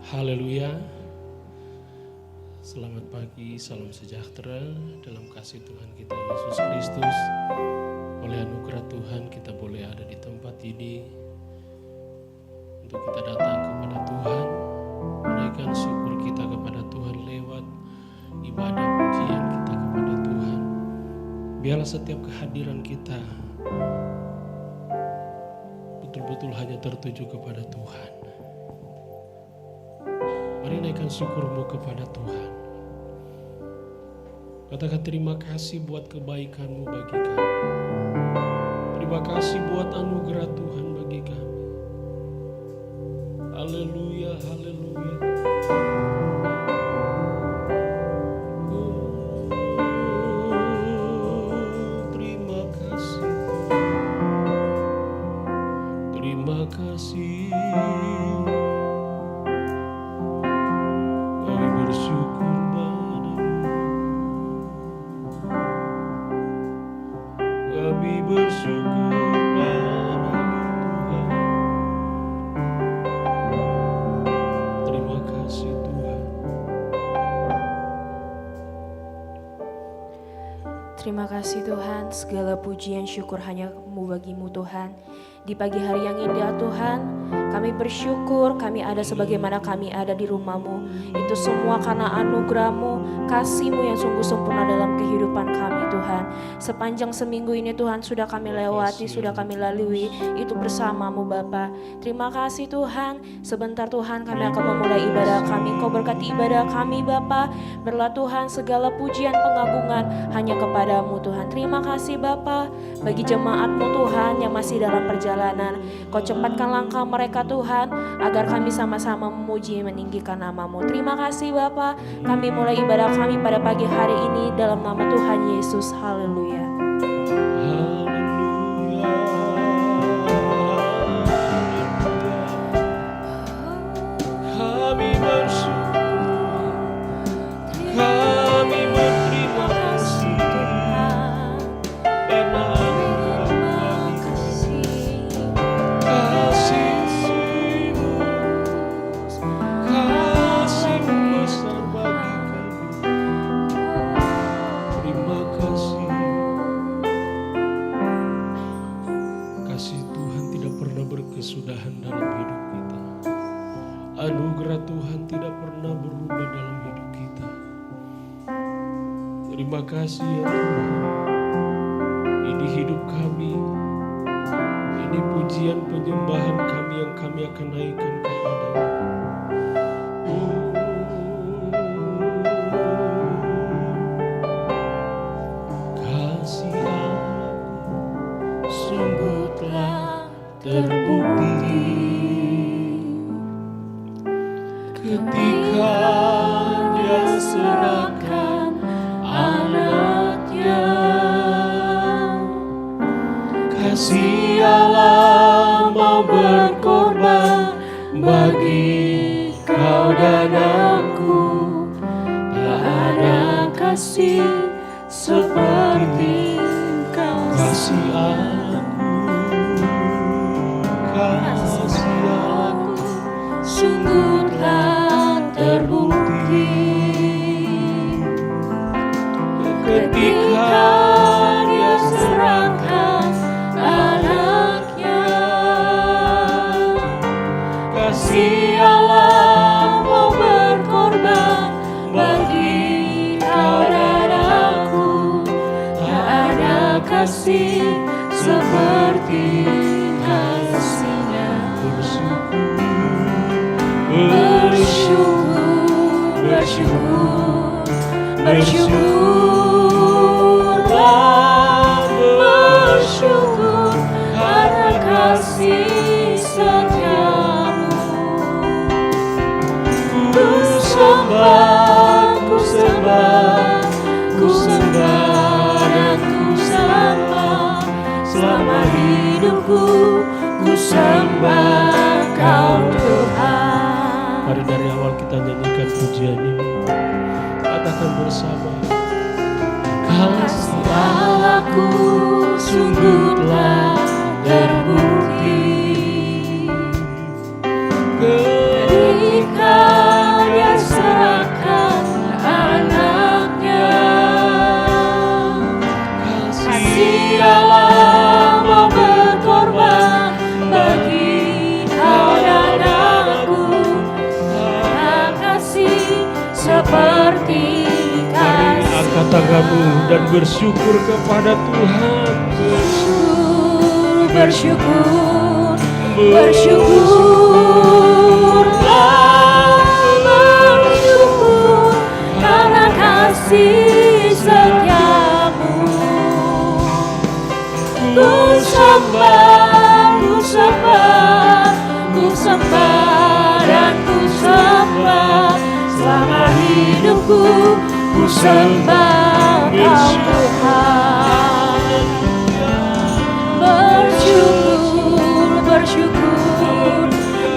Haleluya. Selamat pagi, salam sejahtera dalam kasih Tuhan kita Yesus Kristus. Oleh anugerah Tuhan kita boleh ada di tempat ini untuk kita datang kepada Tuhan, menaikkan syukur kita kepada Tuhan lewat ibadah pujian kita kepada Tuhan. Biarlah setiap kehadiran kita betul-betul hanya tertuju kepada Tuhan. Mari naikkan syukurmu kepada Tuhan. Katakan terima kasih buat kebaikanmu bagi kami. Terima kasih buat anugerah Tuhan bagi kami. Haleluya, haleluya. Terima kasih. Terima kasih. Terima kasih Tuhan, segala pujian syukur hanya bagimu Tuhan. Di pagi hari yang indah Tuhan, kami bersyukur kami ada sebagaimana kami ada di rumah-Mu. Itu semua karena anugerah-Mu, kasih-Mu yang sungguh sempurna dalam kehidupan kami Tuhan. Sepanjang seminggu ini Tuhan sudah kami lewati, sudah kami lalui, itu bersama-Mu Bapa. Terima kasih Tuhan, sebentar Tuhan kami akan memulai ibadah kami. Kau berkati ibadah kami Bapa. Berlah Tuhan segala pujian pengagungan hanya kepada-Mu Tuhan. Terima kasih Bapa bagi jemaat-Mu Tuhan yang masih dalam perjalanan. Kau cepatkan langkah mereka Tuhan agar kami sama-sama memuji meninggikan nama-Mu. Terima kasih Bapa. Kami mulai ibadah kami pada pagi hari ini dalam nama Tuhan Yesus. Haleluya. Kami bersyukur, kami berterima kasih karena kasih-Mu besar bagi kami. Terima kasih. Kasih Tuhan tidak pernah berkesudahan dalam hidup kita. Anugerah Tuhan tidak pernah berubah dalam hidup kita. Terima kasih ya Tuhan. Ini hidup kami. Ini pujian penyembahan kami yang kami akan naikkan kepada-Mu. Kasih Allah sungguh telah terbukti ketika Dia serahkan anaknya. Kasih Allah mau berkorban bagi kau dan aku. Tak ada kasih seperti kau. Kasih aku, kasih aku sungguh telah terbukti ketika Dia serahkan anaknya. Kasih Allah mau berkorban bagi kau dan aku. Tak ada kasih seperti kasih-Nya. Bersyukur, bersyukur, bersyukurlah, bersyukur karena kasih setia-Mu. Ku sembah, ku sembah, ku sembah dan ku sembah. Selama hidupku ku sembah Kau Tuhan. Mari dari awal kita nyanyikan pujian ini. Katakan bersama. Kasih Allahku sungguh telah terbukti ketika tanganmu dan bersyukur kepada Tuhan. Bersyukur, bersyukurlah, bersyukur karena kasih setiamu. Ku sembah, ku sembah, ku sembah dan ku sembah selama hidupku. Ku sembah Kau Tuhan. Bersyukur, bersyukur,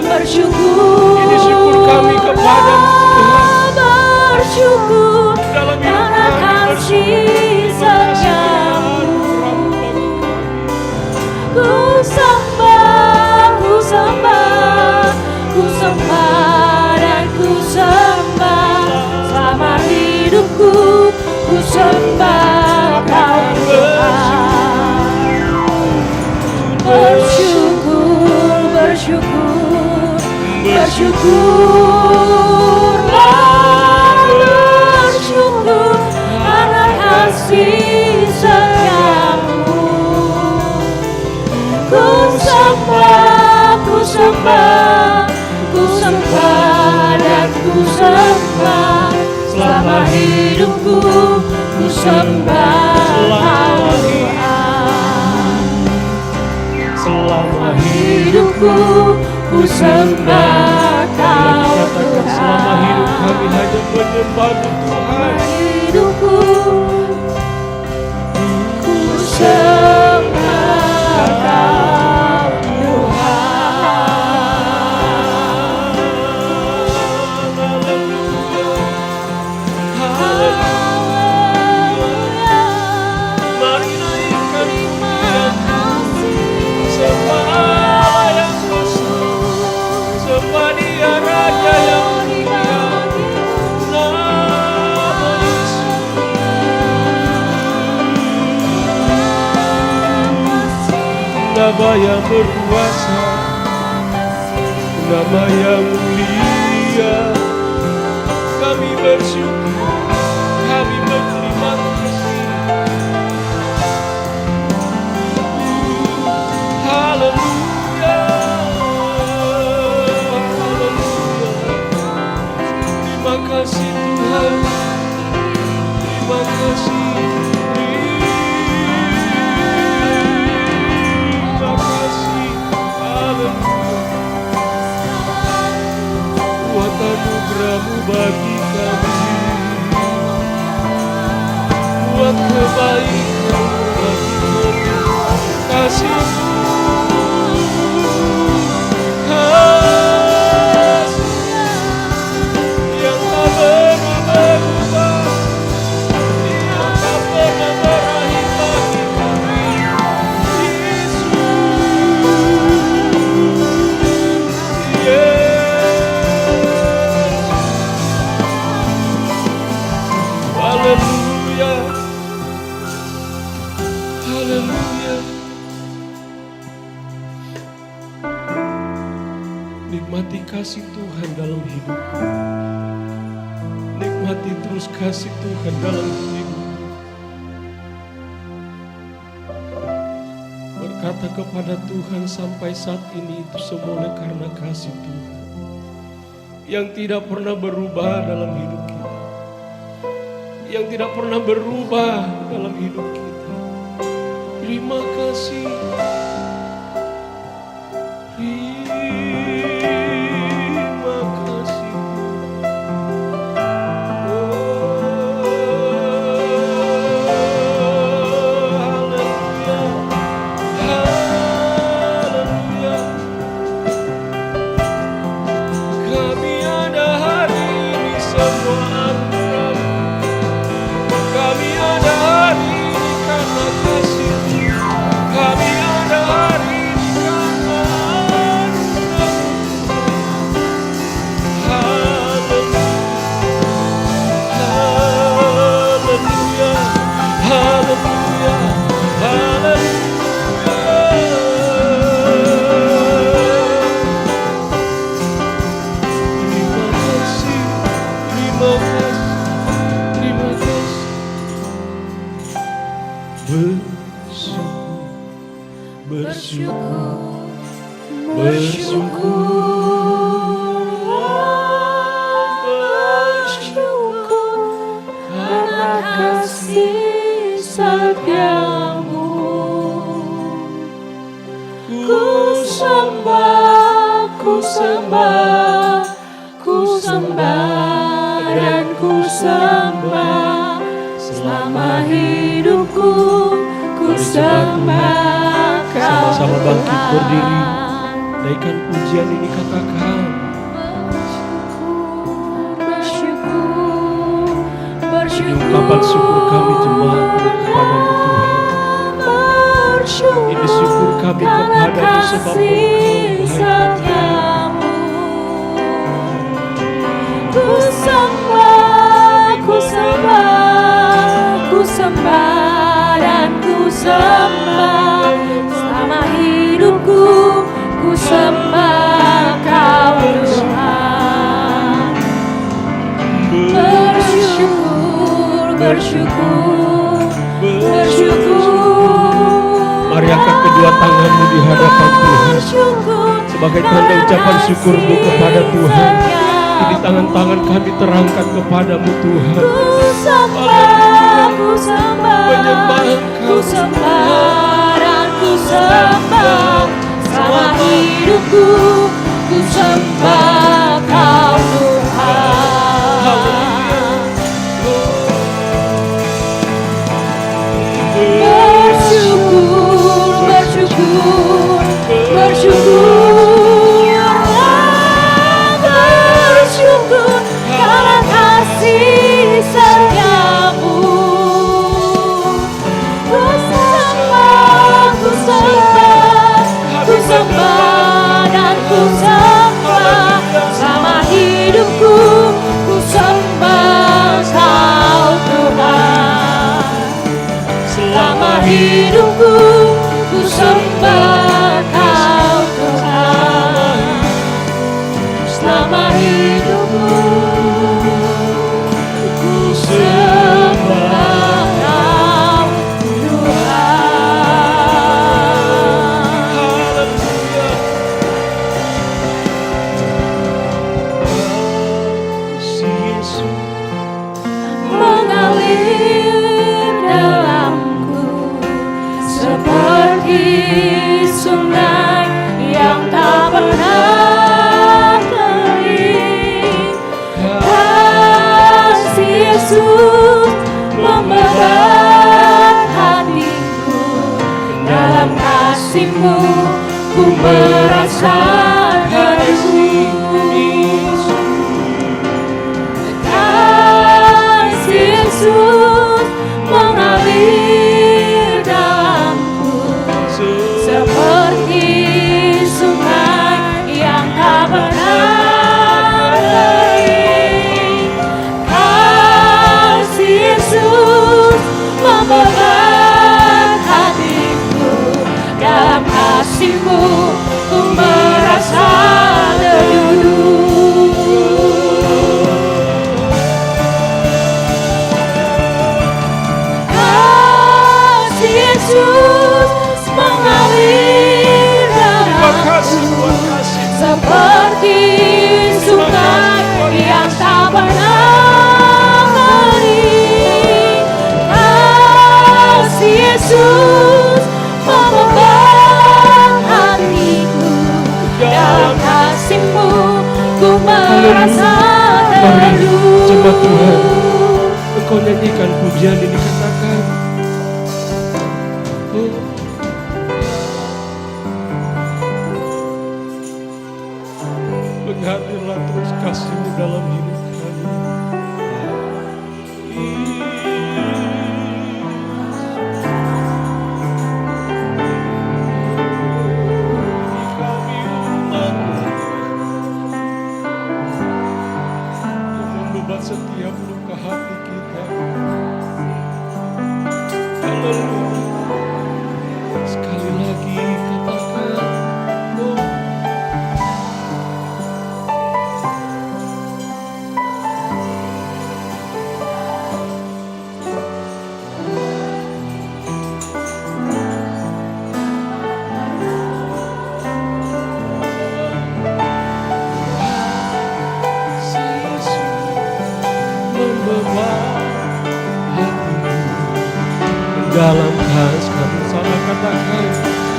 bersyukur. Ini syukur kami kepadamu Tuhan. Bersyukur Dalam hidup karena kami kasih setiamu. Ku sembah, ku sembah, ku sembah dan ku sembah selama hidupku. Ku sembah Kau Tuhan. Bersyukur, bersyukur, bersyukurlah, bersyukur karena kasih setiamu. Ku sembah, ku sembah, ku sembah dan ku sembah selama hidupku. Ku sembah Kau Tuhan. Selama Hidupku ku sembah Kau Tuhan. selama hidup kami hanya menyembah-Mu Tuhan. Hidupku ku sembah Kau Tuhan. Haleluya. Mari naikkan Terima pujian, kasih. sembah Allah yang kudus, sembah Dia Raja yang mulia. Nama Yesus, nama yang berkuasa, nama yang mulia. Kami bersyukur, kami berterima kasih. Haleluya, haleluya. Terima kasih Tuhan, terima kasih. Terima kasih, haleluya. Buat anugerah-Mu bagi kami, buat kebaikan-Mu bagi kami, kasih-Mu, kasih yang tak pernah berubah, yang tak pernah berakhir bagi kami. Yesus, haleluya, haleluya. Nikmati kasih Tuhan dalam hidupku. Nikmati terus kasih Tuhan dalam hidupku. Berkata kepada Tuhan, sampai saat ini itu semua oleh karena kasih Tuhan yang tidak pernah berubah dalam hidup kita, yang tidak pernah berubah dalam hidup kita. Terima kasih. Terima kasih. Haleluya. Haleluya. Kami ada hari ini semua anugerah-Mu. Kami ada hari ini karena kasih-Mu. Kami ada karena kasih setiamu. Ku sembah, ku sembah, ku sembah dan ku sembah selama hidupku. Ku sembah Kau Sama-sama bangkit Tuhan. berdiri, naikkan pujian ini, katakan ini ungkapan syukur kami jemaat kepadamu Tuhan. Ini syukur kami kepadamu sebab Ku sembah, ku sembah, ku sembah dan ku sembah selama hidupku. Ku sembah Kau Tuhan. Bersyukur, bersyukur, bersyukur. Mari angkat kedua tanganmu di hadapan Tuhan sebagai tanda ucapan syukurmu kepada Tuhan. Ini tangan-tangan kami terangkat kepadamu Tuhan. Ku sembah, ku sembah, ku sembah dan ku sembah selama hidupku. Ku sembah Kau Tuhan. Bersyukur, bersyukur, bersyukur, bersyukur karena kasih setiamu. Ku sembah, ku sembah, ku sembah dan ku sembah selama hidupku. Ku sembah Kau Tuhan. Selama hidupku, ku sembah Kau Tuhan. Selama hidupku, ku sembah Kau Tuhan. Mengalir dalamku seperti sungai yang tak pernah kering. Kasih Yesus memberat hatiku. Dalam kasih-Mu ku merasa teduh. Kasih Yesus mengalir dalamku seperti sungai yang tak pernah kering. Kasih Yesus memberat hatiku. Dalam kasih-Mu ku merasa teduh. Yesus mengalir dalamku seperti sungai yang tak pernah kering. Kasih Yesus membebat hatiku. Dalam kasih-Mu ku merasa teduh. Jemaat Tuhan, Engkau nyanyikan pujian ini, katakan mengalirlah terus kasih-Mu dalam hidup kami. Membebat setiap luka hati kita. Haleluya. Sekali lagi katakan, dalam kasih. Kami sama katakan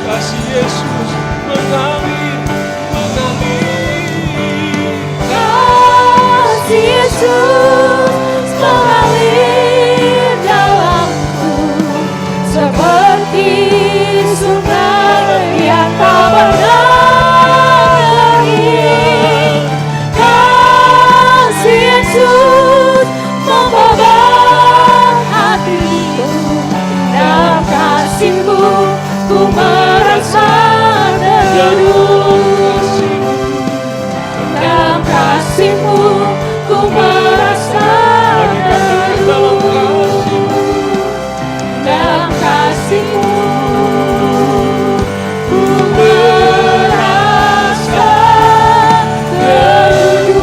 kasih Yesus mengalir, mengalir. Kasih Yesus mengalir dalamku seperti sungai yang tak berakhir. Kasih Yesus membawa hatiku, dalam kasih-Mu ku merasa teduh. Dalam kasih-Mu ku merasa teduh. Dalam kasih-Mu ku merasa teduh.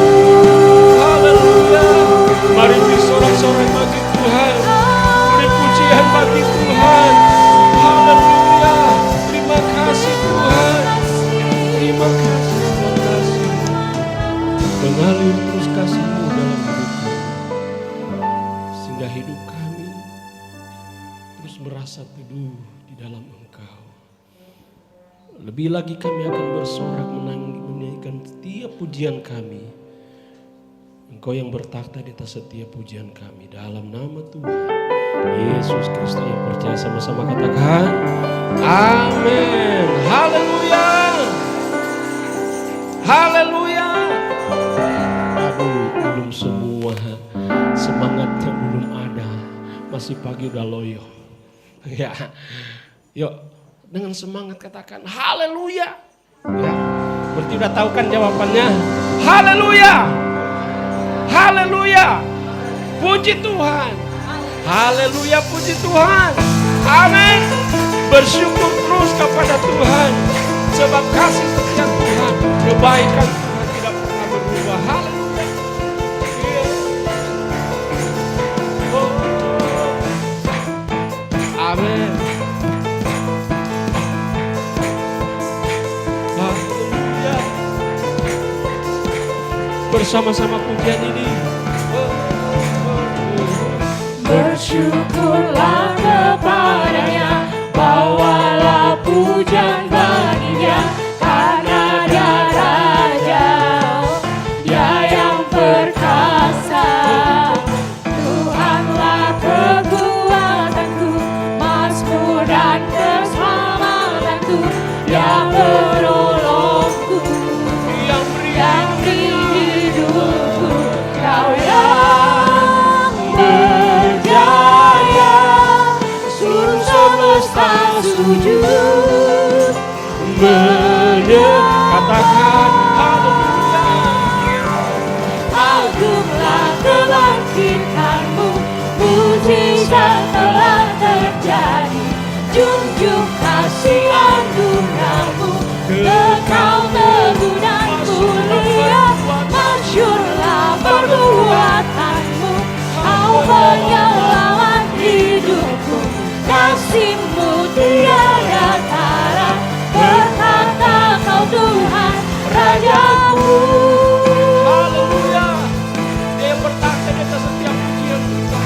Haleluya. Mari bersorak-sorai bagi Tuhan, beri pujian bagi Tuhan. Haleluya. Terima kasih Tuhan. Terima kasih, terima kasih. Mengalir terus kasih-Mu dalam hidup kami, sehingga hidup kami terus merasa teduh di dalam Engkau. Lebih lagi kami akan bersorak menyanyikan setiap pujian kami. Engkau yang bertakhta di atas setiap pujian kami, dalam nama Tuhan Yesus Kristus yang percaya, sama-sama katakan amin. Haleluya. Haleluya. Aduh, belum semua, semangatnya belum ada, masih pagi udah loyo. Ya, yuk dengan semangat katakan haleluya. Ya, berarti udah tahu kan jawabannya. Haleluya. Haleluya. Puji Tuhan. Haleluya, puji Tuhan. Amin. Bersyukur terus kepada Tuhan, sebab kasih setia Tuhan, kebaikan Tuhan tidak pernah berubah. Haleluya. Iya. Oh. Amin. Haleluya. Bersama-sama pujian ini. Bersyukurlah kepadanya, bawalah pujian baginya, karena Dia Raja, Dia yang perkasa. Tuhanlah kekuatanku, mazmur dan keselamatanku, Dia penolongku, yang beri hidupku. Kau yang berjaya, seluruh semesta sujud Katakan haleluya. Agunglah kebangkitan-Mu, mujizat telah terjadi. Junjung kasih anugerah-Mu, kekal teguh dan mulia. Masyurlah perbuatan-Mu, Kau penyelamat hidupku. Kasih-Mu tiada tara, berkata Kau Tuhan Rajaku. Haleluya. Dia bertakhta di atas setiap pujian kita.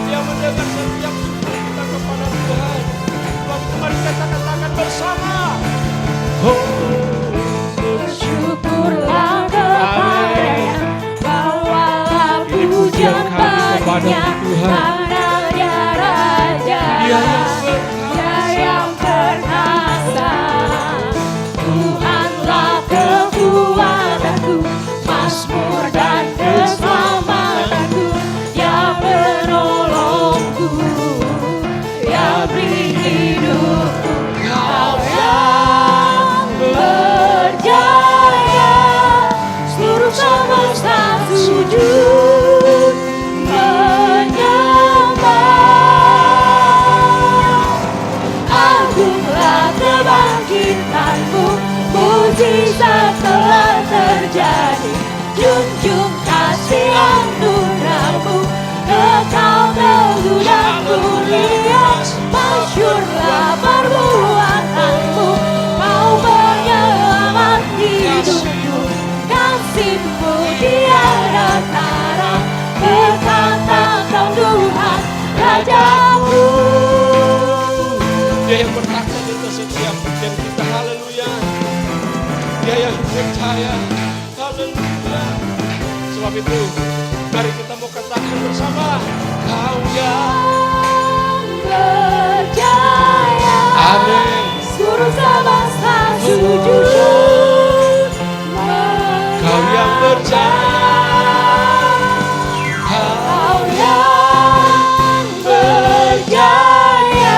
Dia mendengar setiap syukur kita kepada Tuhan. Waktu mari kita katakan bersama. Bersyukurlah kepadanya, bawalah pujian baginya, karena Dia Raja, Dia yang perkasa. Tuhanlah kekuatanku, mazmur dan keselamatanku, Dia penolongku, Dia beri hidupku. Kau yang berjaya, seluruh semesta sujud menyembah. Agunglah kebangkitan-Mu, mujizat telah terjadi. Junjung kasih anugerah-Mu, kekal teguh dan mulia. Masyurlah perbuatan-Mu, Kau penyelamat hidupku. Kasih-Mu tiada tara, berkata Kau Tuhan Rajaku. Dia yang bertakhta di atas setiap pikiran kita. Haleluya. Dia yang percaya. Haleluya. Sebab itu mari kita mau katakan bersama, Kau yang berjaya. Amin. Seluruh semesta sujud. Kau yang berjaya. Kau yang berjaya.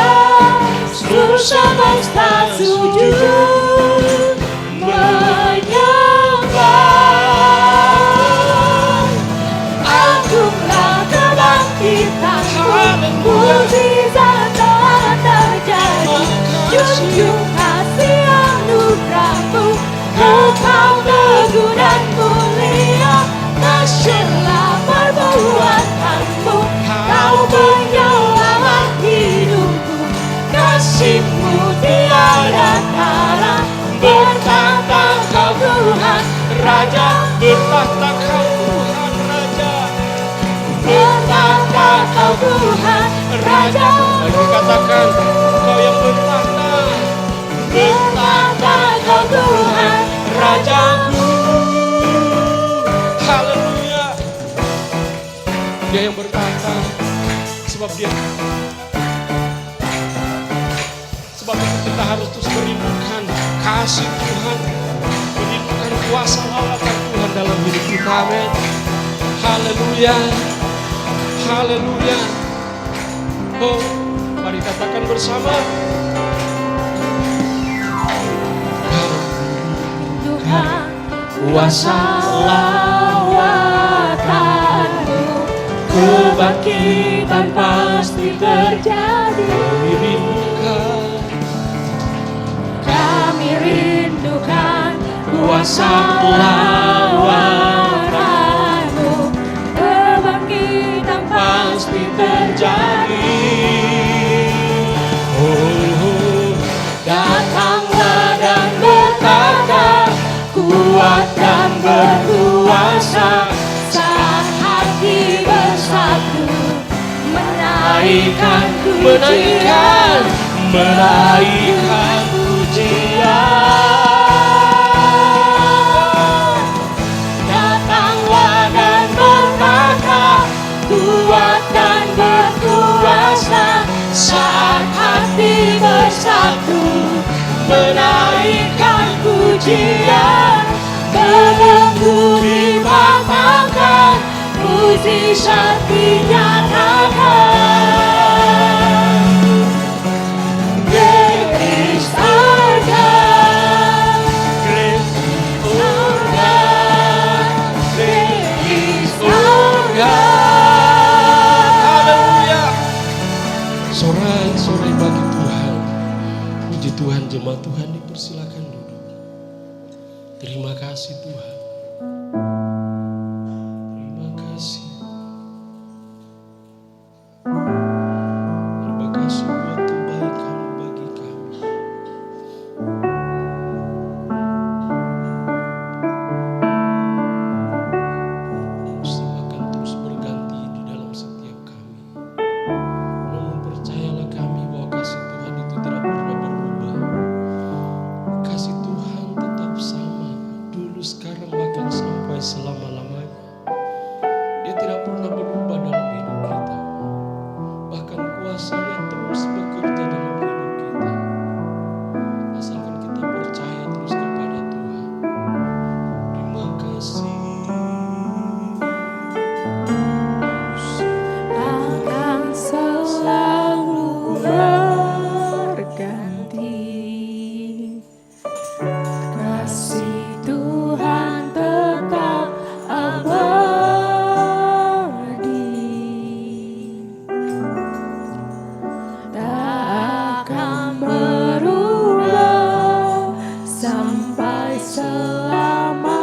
Seluruh semesta sujud menyembah. Agunglah kebangkitanmu, mukjizat telah terjadi. Junjung kasih anugerahmu, Engkau teguh dan mulia. Dahsyatlah perbuatanmu, Kau penyelamat hidupku. Kasih-Mu tiada tara, bertahta Kau Tuhan Raja, Bertahta Kau Tuhan Raja. bertahta Kau Tuhan Raja. Mari katakan, Kau yang bertahta. Bertahta Kau Tuhan Rajaku. Haleluya. Dia yang bertahta. Sebab itu kita harus terus merindukan kasih Tuhan, merindukan kuasa Allah Tuhan dalam hidup kita. Amin. Haleluya. Haleluya. Oh, mari katakan bersama, Tuhan, kuasa lawatanmu, kebangkitan pasti terjadi. Kami rindukan kuasa lawatanmu, kebangkitan pasti terjadi. Oh, Datanglah dan bertahta, kuat dan berkuasa, saat hati bersatu, menaikkan pujian. menaikkan pujian. Datanglah dan bertahta, kuat dan berkuasa, saat hati bersatu, menaikkan pujian. Belenggu dipatahkan, mukjizat dinyatakan. Great is our God, Great, our God, great is our God. Haleluya. Sorai-sorai bagi Tuhan. Puji Tuhan, jemaat Tuhan dipersilakan duduk. Terima kasih Tuhan. Terima kasih. Terima kasih buat kebaikan bagi kami. Musim akan terus berganti di dalam setiap kami. Namun percayalah kami bahwa kasih Tuhan itu tidak pernah berubah. Kasih Tuhan tetap sama, dulu, sekarang, bahkan sampai selama-lamanya. Dia tidak pernah berubah dalam hidup kita. Bahkan kuasanya terus bekerja dalam hidup kita. Asalkan kita percaya terus kepada Tuhan. Terima kasih. akan selalu berganti. Kasih Tuhan tetap abadi, tak akan berubah sampai selamanya.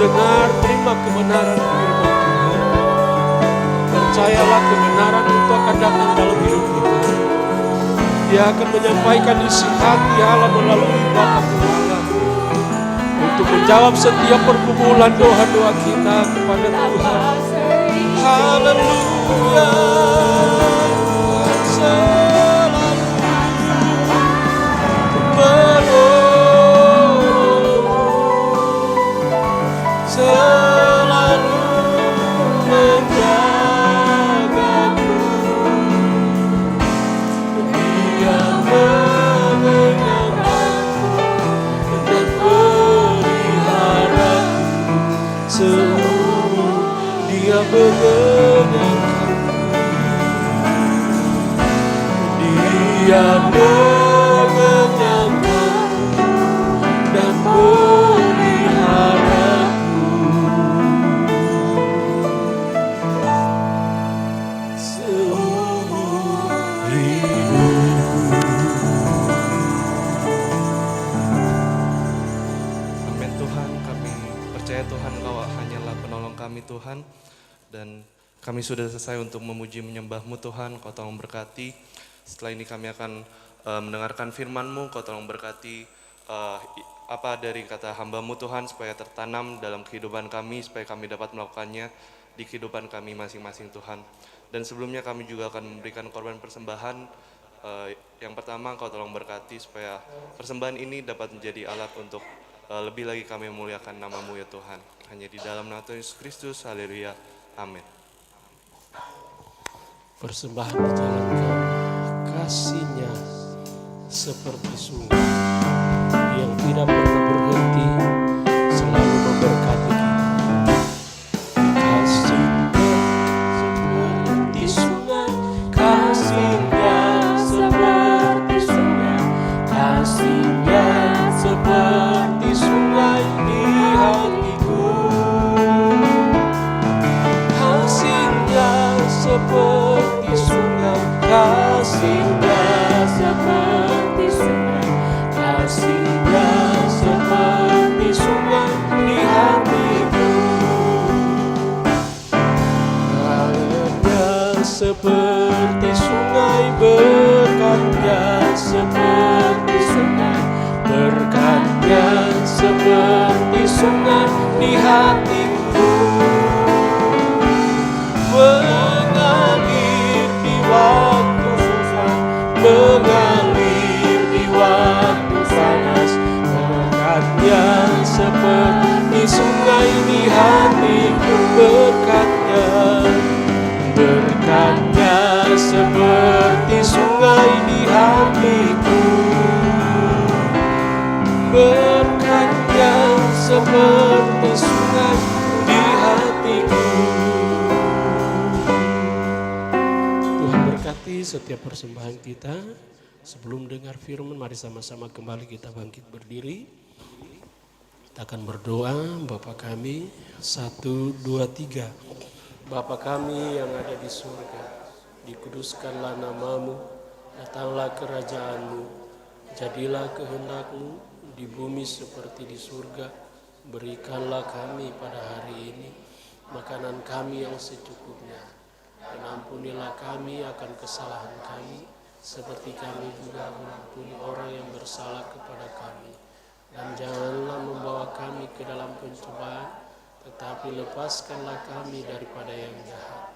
mendengar, terima kebenaran firman Tuhan. Percayalah kebenaran itu akan datang dalam hidup kita. Dia akan menyampaikan isi hati Allah melalui Bapa Gembala untuk menjawab setiap pergumulan doa-doa kita kepada Tuhan. Haleluya. Selalu menjagaku, Dia mengenyangkanku dan peliharaku seumur. Dia mengenyangkanku, Dia mengenyangkanku dan peliharaku Tuhan, dan kami sudah selesai untuk memuji menyembah-Mu Tuhan. Kau tolong berkati. Setelah ini kami akan mendengarkan firman-Mu. Kau tolong berkati apa dari kata hamba-Mu Tuhan, supaya tertanam dalam kehidupan kami, supaya kami dapat melakukannya di kehidupan kami masing-masing Tuhan. Dan sebelumnya kami juga akan memberikan korban persembahan. Yang pertama, Kau tolong berkati supaya persembahan ini dapat menjadi alat untuk lebih lagi kami memuliakan nama-Mu ya Tuhan. Hanya di dalam nama Tuhan Yesus Kristus, haleluya, amin. Persembahan dijalankan, kasih-Nya seperti sungai yang tidak pernah berhenti, selalu memberkati kita. Kasih-Nya seperti sungai, kasih-Nya seperti sungai, kasih-Nya seperti sungai di hatiku. Kasih-Nya seperti sungai, kasih-Nya seperti sungai, kasih-Nya seperti sungai di hatiku. Airnya seperti sungai, berkat-Nya seperti sungai, berkat-Nya seperti sungai di hatiku. Mengalir di waktu susah, mengalir di waktu panas, berkat-Nya seperti sungai di hatiku. Berkat-Nya, berkat-Nya seperti sungai di hatiku. Berkat-Nya seperti sungai di hatiku. Tuhan berkati setiap persembahan kita. Sebelum dengar firman, mari sama-sama kembali kita bangkit berdiri. Kita akan berdoa. Bapa kami, 1, 2, 3. Bapa kami yang ada di surga, dikuduskanlah nama-Mu, datanglah kerajaan-Mu, jadilah kehendak-Mu di bumi seperti di surga. Berikanlah kami pada hari ini makanan kami yang secukupnya, dan ampunilah kami akan kesalahan kami, seperti kami juga mengampuni orang yang bersalah kepada kami. Dan janganlah membawa kami ke dalam pencobaan, tetapi lepaskanlah kami daripada yang jahat.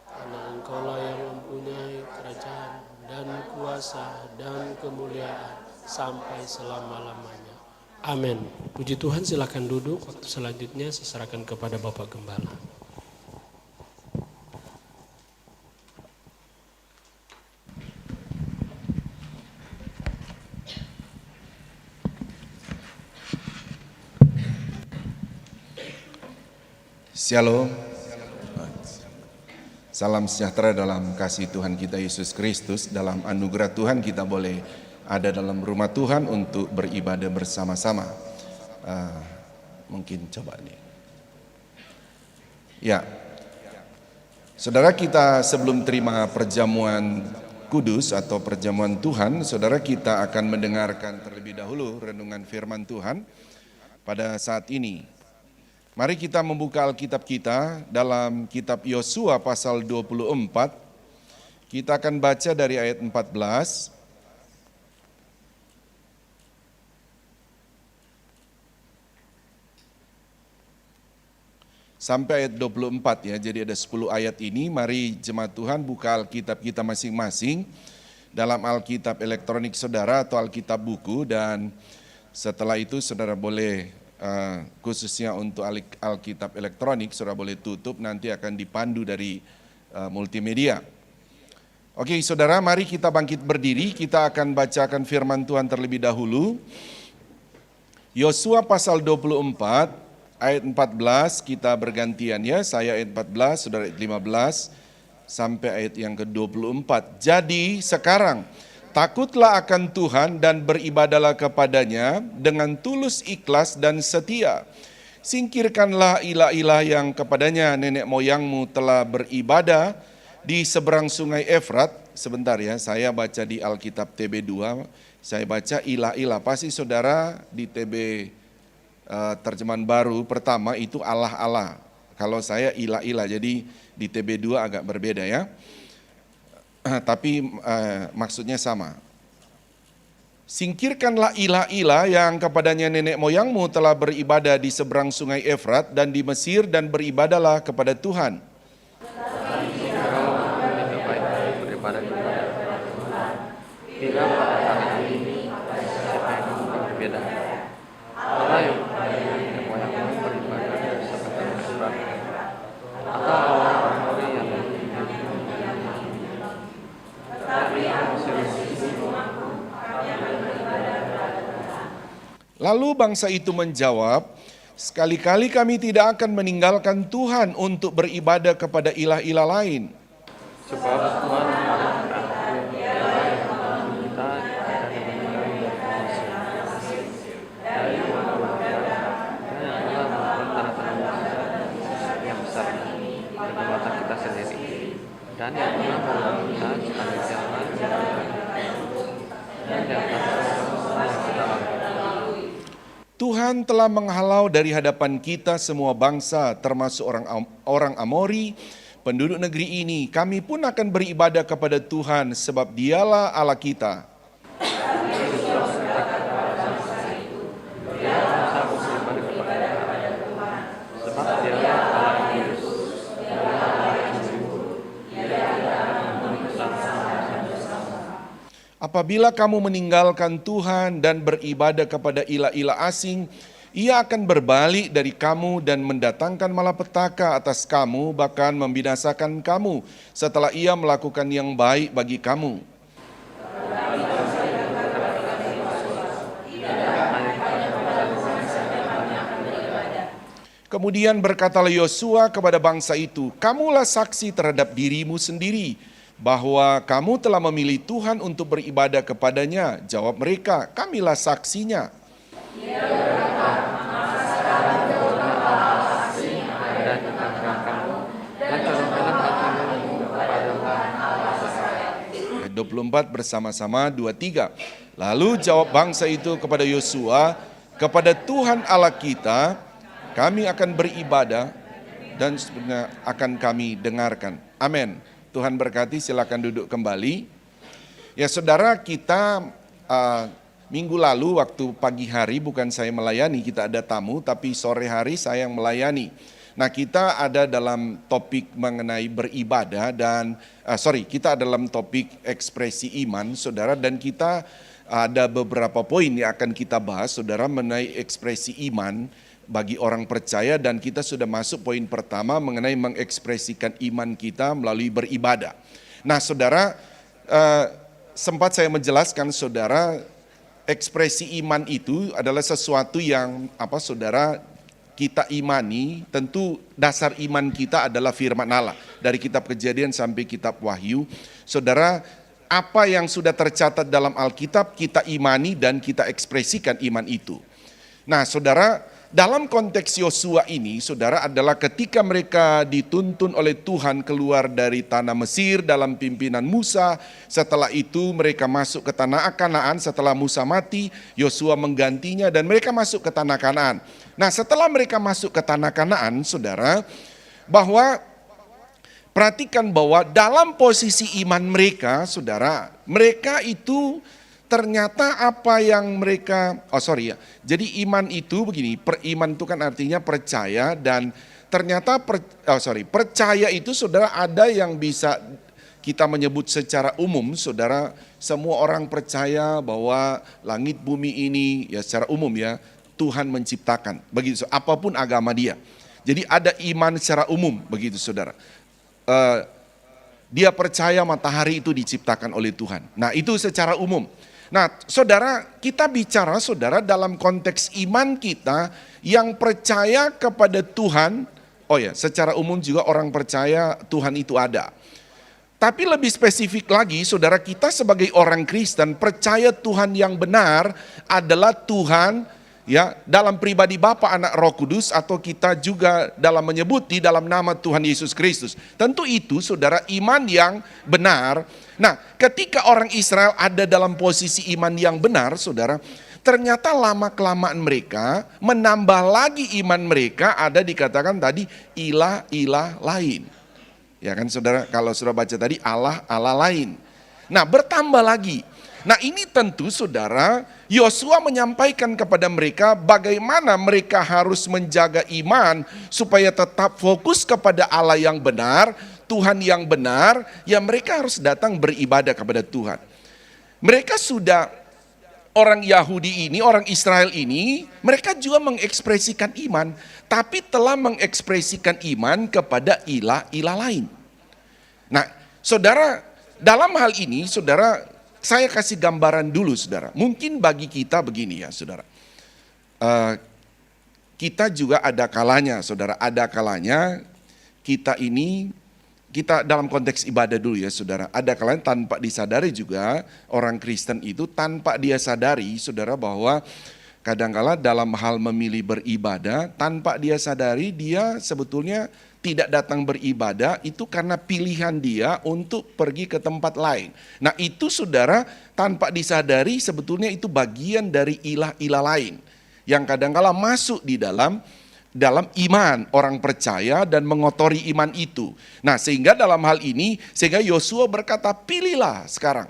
Karena Engkau-lah yang mempunyai kerajaan dan kuasa dan kemuliaan sampai selama-lamanya. Amin. Puji Tuhan, silakan duduk. Waktu selanjutnya saya serahkan kepada Bapak Gembala. Shalom. Salam sejahtera dalam kasih Tuhan kita Yesus Kristus. Dalam anugerah Tuhan kita boleh ada dalam rumah Tuhan untuk beribadah bersama-sama. Mungkin coba nih. Ya, saudara, kita sebelum terima perjamuan kudus atau perjamuan Tuhan, saudara, kita akan mendengarkan terlebih dahulu renungan firman Tuhan pada saat ini. Mari kita membuka Alkitab kita dalam kitab Yosua pasal 24. Kita akan baca dari ayat 14 sampai ayat 24 ya. Jadi ada 10 ayat ini. Mari jemaat Tuhan buka Alkitab kita masing-masing dalam Alkitab elektronik saudara atau Alkitab buku, dan setelah itu saudara boleh khususnya untuk Alkitab elektronik, saudara boleh tutup, nanti akan dipandu dari multimedia. Oke saudara, mari kita bangkit berdiri, kita akan bacakan firman Tuhan terlebih dahulu. Yosua pasal 24, ayat 14, kita bergantian ya, saya ayat 14, saudara ayat 15, sampai ayat yang ke-24. Jadi sekarang, takutlah akan Tuhan dan beribadalah kepadanya dengan tulus ikhlas dan setia. Singkirkanlah ilah-ilah yang kepadanya nenek moyangmu telah beribadah di seberang sungai Efrat. Sebentar ya, saya baca di Alkitab TB2, saya baca ilah-ilah. Pasti saudara di TB terjemahan baru pertama itu Allah-Allah. Kalau saya ilah-ilah, jadi di TB2 agak berbeda ya. Tapi maksudnya sama. Singkirkanlah ilah-ilah yang kepadanya nenek moyangmu telah beribadah di seberang sungai Efrat dan di Mesir, dan beribadahlah kepada Tuhan. Lalu bangsa itu menjawab, sekali-kali kami tidak akan meninggalkan Tuhan untuk beribadah kepada ilah-ilah lain. Sebab Tuhan yang besar bagi mata kita sendiri, dan yang telah membuat kita sekali jalan dan yang Tuhan telah menghalau dari hadapan kita semua bangsa, termasuk orang Amori, penduduk negeri ini. Kami pun akan beribadah kepada Tuhan, sebab Dialah Allah kita. Apabila kamu meninggalkan Tuhan dan beribadah kepada ilah-ilah asing, Ia akan berbalik dari kamu dan mendatangkan malapetaka atas kamu, bahkan membinasakan kamu setelah Ia melakukan yang baik bagi kamu. Kemudian berkatalah Yosua kepada bangsa itu, kamulah saksi terhadap dirimu sendiri, bahwa kamu telah memilih Tuhan untuk beribadah kepadanya. Jawab mereka, kamilah saksinya. Ayat 24 bersama-sama 23. Lalu jawab bangsa itu kepada Yosua, kepada Tuhan Allah kita kami akan beribadah dan sebenarnya akan kami dengarkan. Amin. Tuhan berkati, silakan duduk kembali. Ya saudara, kita minggu lalu waktu pagi hari bukan saya melayani, kita ada tamu, tapi sore hari saya yang melayani. Nah kita ada dalam topik mengenai beribadah dan, kita dalam topik ekspresi iman saudara, dan kita ada beberapa poin yang akan kita bahas saudara mengenai ekspresi iman bagi orang percaya, dan kita sudah masuk poin pertama mengenai mengekspresikan iman kita melalui beribadah. Nah saudara, sempat saya menjelaskan saudara, ekspresi iman itu adalah sesuatu yang saudara kita imani. Tentu dasar iman kita adalah firman Allah. Dari kitab Kejadian sampai kitab Wahyu, saudara, apa yang sudah tercatat dalam Alkitab kita imani dan kita ekspresikan iman itu. Nah saudara, dalam konteks Yosua ini, saudara, adalah ketika mereka dituntun oleh Tuhan keluar dari tanah Mesir dalam pimpinan Musa. Setelah itu mereka masuk ke tanah Kanaan. Setelah Musa mati, Yosua menggantinya dan mereka masuk ke tanah Kanaan. Nah, setelah mereka masuk ke tanah Kanaan, saudara, bahwa perhatikan bahwa dalam posisi iman mereka, saudara, mereka itu ternyata apa yang mereka, jadi iman itu begini, iman itu kan artinya percaya, dan ternyata percaya itu saudara ada yang bisa kita menyebut secara umum, saudara, semua orang percaya bahwa langit bumi ini ya secara umum ya Tuhan menciptakan, begitu, apapun agama dia. Jadi ada iman secara umum, begitu saudara. Dia percaya matahari itu diciptakan oleh Tuhan. Nah itu secara umum. Nah saudara, kita bicara saudara dalam konteks iman kita yang percaya kepada Tuhan. Oh ya, secara umum juga orang percaya Tuhan itu ada. Tapi lebih spesifik lagi, saudara, kita sebagai orang Kristen percaya Tuhan yang benar adalah Tuhan ya dalam pribadi Bapa, Anak, Roh Kudus, atau kita juga dalam menyebut di dalam nama Tuhan Yesus Kristus. Tentu itu saudara iman yang benar. Nah, ketika orang Israel ada dalam posisi iman yang benar, saudara, ternyata lama-kelamaan mereka menambah lagi iman mereka, ada dikatakan tadi ilah-ilah lain. Ya kan saudara, kalau saudara baca tadi Allah lain. Nah bertambah lagi. Nah ini tentu saudara, Yosua menyampaikan kepada mereka bagaimana mereka harus menjaga iman supaya tetap fokus kepada Allah yang benar, Tuhan yang benar, ya mereka harus datang beribadah kepada Tuhan. Mereka sudah, orang Yahudi ini, orang Israel ini, mereka juga mengekspresikan iman, tapi telah mengekspresikan iman kepada ilah-ilah lain. Nah, saudara, dalam hal ini, saudara, saya kasih gambaran dulu, saudara. Mungkin bagi kita begini ya, saudara. Kita juga ada kalanya, saudara, ada kalanya kita dalam konteks ibadah dulu ya, saudara. Ada kalanya tanpa disadari juga, orang Kristen itu tanpa dia sadari, saudara, bahwa kadangkala dalam hal memilih beribadah, tanpa dia sadari dia sebetulnya tidak datang beribadah itu karena pilihan dia untuk pergi ke tempat lain. Nah itu saudara tanpa disadari sebetulnya itu bagian dari ilah-ilah lain yang kadangkala masuk di dalam iman orang percaya dan mengotori iman itu. Nah sehingga dalam hal ini, sehingga Yosua berkata, pilihlah sekarang.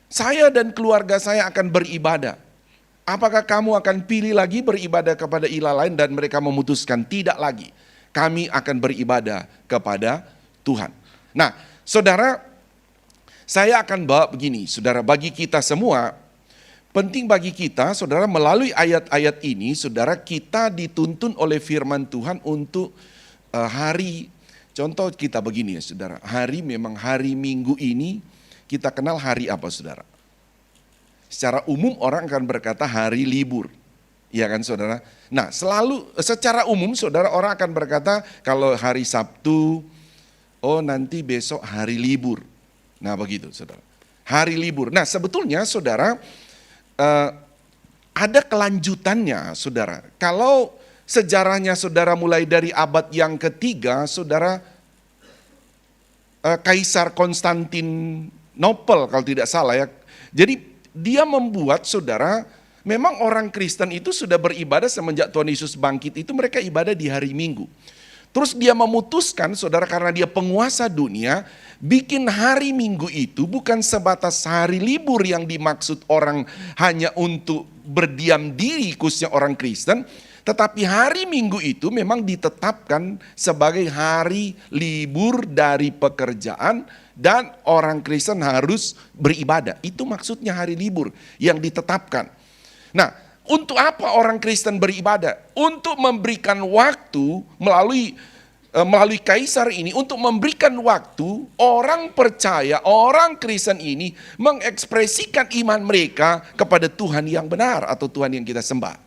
Saya dan keluarga saya akan beribadah. Apakah kamu akan pilih lagi beribadah kepada ilah lain? Dan mereka memutuskan tidak lagi. Kami akan beribadah kepada Tuhan. Nah, saudara, saya akan bawa begini, saudara, bagi kita semua, penting bagi kita, saudara, melalui ayat-ayat ini, saudara, kita dituntun oleh firman Tuhan untuk hari, contoh kita begini ya, saudara, memang hari Minggu ini, kita kenal hari apa, saudara? Secara umum orang akan berkata hari libur. Iya kan saudara? Nah selalu secara umum saudara orang akan berkata kalau hari Sabtu, oh nanti besok hari libur. Nah begitu saudara. Hari libur. Nah sebetulnya saudara ada kelanjutannya saudara. Kalau sejarahnya saudara mulai dari abad yang ketiga saudara, Kaisar Konstantinopel kalau tidak salah ya. Jadi dia membuat saudara, memang orang Kristen itu sudah beribadah semenjak Tuhan Yesus bangkit itu mereka ibadah di hari Minggu. Terus dia memutuskan saudara karena dia penguasa dunia, bikin hari Minggu itu bukan sebatas hari libur yang dimaksud orang hanya untuk berdiam diri khususnya orang Kristen. Tetapi hari Minggu itu memang ditetapkan sebagai hari libur dari pekerjaan dan orang Kristen harus beribadah. Itu maksudnya hari libur yang ditetapkan. Nah, untuk apa orang Kristen beribadah? Untuk memberikan waktu melalui kaisar ini, untuk memberikan waktu orang percaya, orang Kristen ini mengekspresikan iman mereka kepada Tuhan yang benar atau Tuhan yang kita sembah.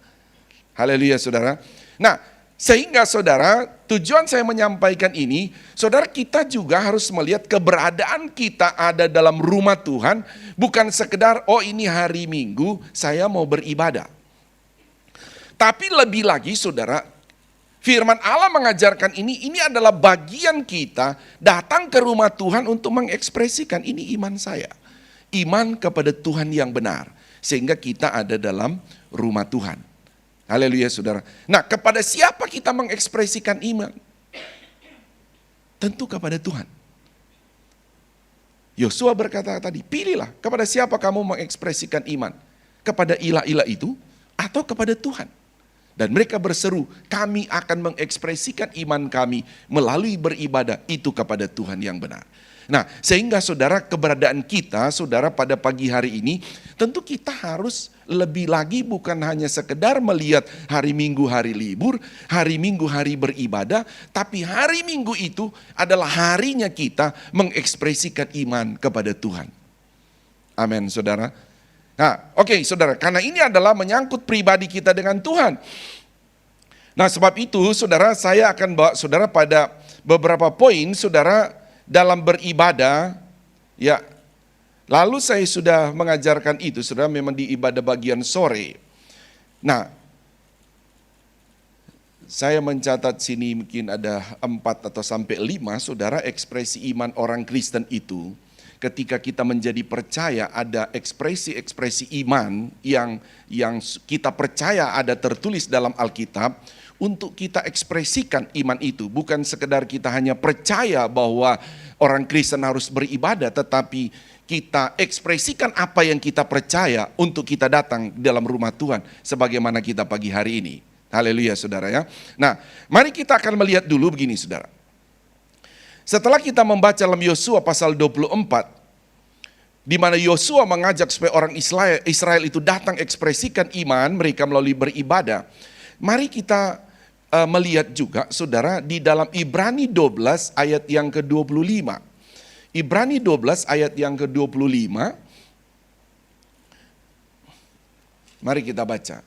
Haleluya saudara. Nah, sehingga saudara, tujuan saya menyampaikan ini, saudara kita juga harus melihat keberadaan kita ada dalam rumah Tuhan, bukan sekedar oh ini hari Minggu saya mau beribadah. Tapi lebih lagi saudara, firman Allah mengajarkan ini adalah bagian kita datang ke rumah Tuhan untuk mengekspresikan ini iman saya. Iman kepada Tuhan yang benar, sehingga kita ada dalam rumah Tuhan. Haleluya saudara. Nah, kepada siapa kita mengekspresikan iman? Tentu kepada Tuhan. Yosua berkata tadi, pilihlah kepada siapa kamu mengekspresikan iman. Kepada ilah-ilah itu atau kepada Tuhan. Dan mereka berseru, kami akan mengekspresikan iman kami melalui beribadah itu kepada Tuhan yang benar. Nah, sehingga saudara, keberadaan kita, saudara, pada pagi hari ini, tentu kita harus lebih lagi bukan hanya sekedar melihat hari Minggu hari libur, hari Minggu hari beribadah, tapi hari Minggu itu adalah harinya kita mengekspresikan iman kepada Tuhan. Amin, saudara. Nah, oke, saudara, karena ini adalah menyangkut pribadi kita dengan Tuhan. Nah, sebab itu, saudara, saya akan bawa saudara pada beberapa poin, saudara, dalam beribadah, ya. Lalu saya sudah mengajarkan itu, saudara, memang di ibadah bagian sore. Nah, saya mencatat sini mungkin ada 4 atau sampai 5, saudara, ekspresi iman orang Kristen itu. Ketika kita menjadi percaya, ada ekspresi-ekspresi iman yang kita percaya ada tertulis dalam Alkitab. Untuk kita ekspresikan iman itu, bukan sekedar kita hanya percaya bahwa orang Kristen harus beribadah, tetapi kita ekspresikan apa yang kita percaya untuk kita datang dalam rumah Tuhan, sebagaimana kita pagi hari ini. Haleluya saudara ya. Nah, mari kita akan melihat dulu begini saudara. Setelah kita membaca dalam Yosua pasal 24, di mana Yosua mengajak supaya orang Israel itu datang ekspresikan iman mereka melalui beribadah. Mari kita melihat juga saudara di dalam Ibrani 12 ayat yang ke-25. Ibrani 12 ayat yang ke-25. Mari kita baca.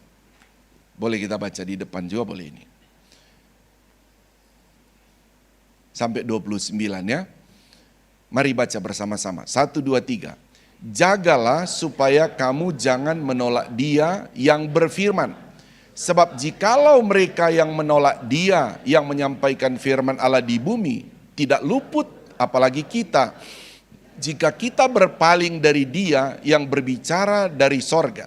Boleh kita baca di depan juga boleh ini. Sampai 29 ya. Mari baca bersama-sama. 1, 2, 3. Jagalah supaya kamu jangan menolak Dia yang berfirman. Sebab jikalau mereka yang menolak Dia yang menyampaikan firman Allah di bumi tidak luput, apalagi kita, jika kita berpaling dari Dia yang berbicara dari sorga.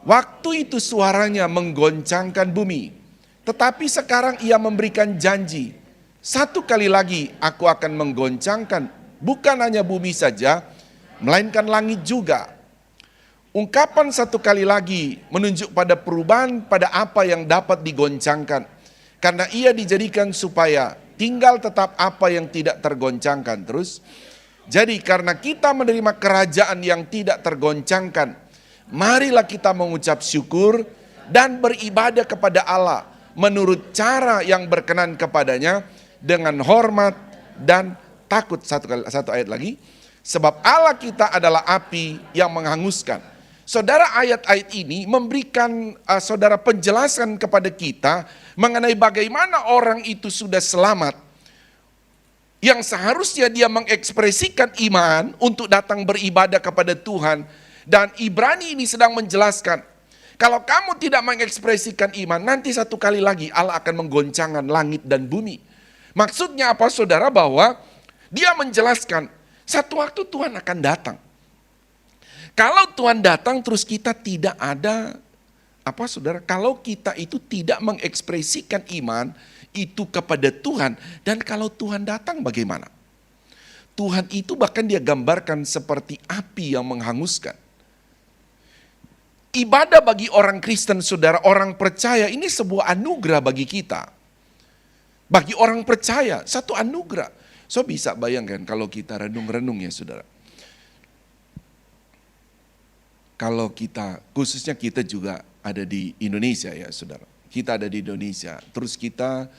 Waktu itu suaranya menggoncangkan bumi, tetapi sekarang Ia memberikan janji, satu kali lagi aku akan menggoncangkan bukan hanya bumi saja, melainkan langit juga. Ungkapan satu kali lagi menunjuk pada perubahan pada apa yang dapat digoncangkan. Karena ia dijadikan supaya tinggal tetap apa yang tidak tergoncangkan. Terus, jadi karena kita menerima kerajaan yang tidak tergoncangkan, marilah kita mengucap syukur dan beribadah kepada Allah menurut cara yang berkenan kepadanya dengan hormat dan takut. Satu ayat lagi. Sebab Allah kita adalah api yang menghanguskan. Saudara, ayat-ayat ini memberikan saudara penjelasan kepada kita mengenai bagaimana orang itu sudah selamat. Yang seharusnya dia mengekspresikan iman untuk datang beribadah kepada Tuhan. Dan Ibrani ini sedang menjelaskan, kalau kamu tidak mengekspresikan iman, nanti satu kali lagi Allah akan menggoncangkan langit dan bumi. Maksudnya apa saudara? Bahwa dia menjelaskan, satu waktu Tuhan akan datang. Kalau Tuhan datang terus kita tidak ada, apa saudara? Kalau kita itu tidak mengekspresikan iman itu kepada Tuhan, dan kalau Tuhan datang bagaimana? Tuhan itu bahkan dia gambarkan seperti api yang menghanguskan. Ibadah bagi orang Kristen, saudara, orang percaya ini sebuah anugerah bagi kita. Bagi orang percaya, satu anugerah. So bisa bayangkan kalau kita renung-renung ya saudara. Kalau kita, khususnya kita juga ada di Indonesia ya saudara. Kita ada di Indonesia, terus kita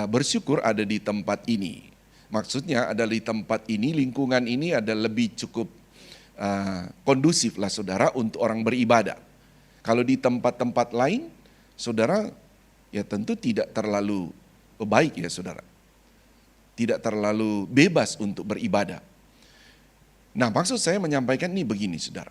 bersyukur ada di tempat ini. Maksudnya ada di tempat ini, lingkungan ini ada lebih cukup kondusif lah saudara untuk orang beribadah. Kalau di tempat-tempat lain, saudara ya tentu tidak terlalu baik ya saudara. Tidak terlalu bebas untuk beribadah. Nah maksud saya menyampaikan ini begini saudara.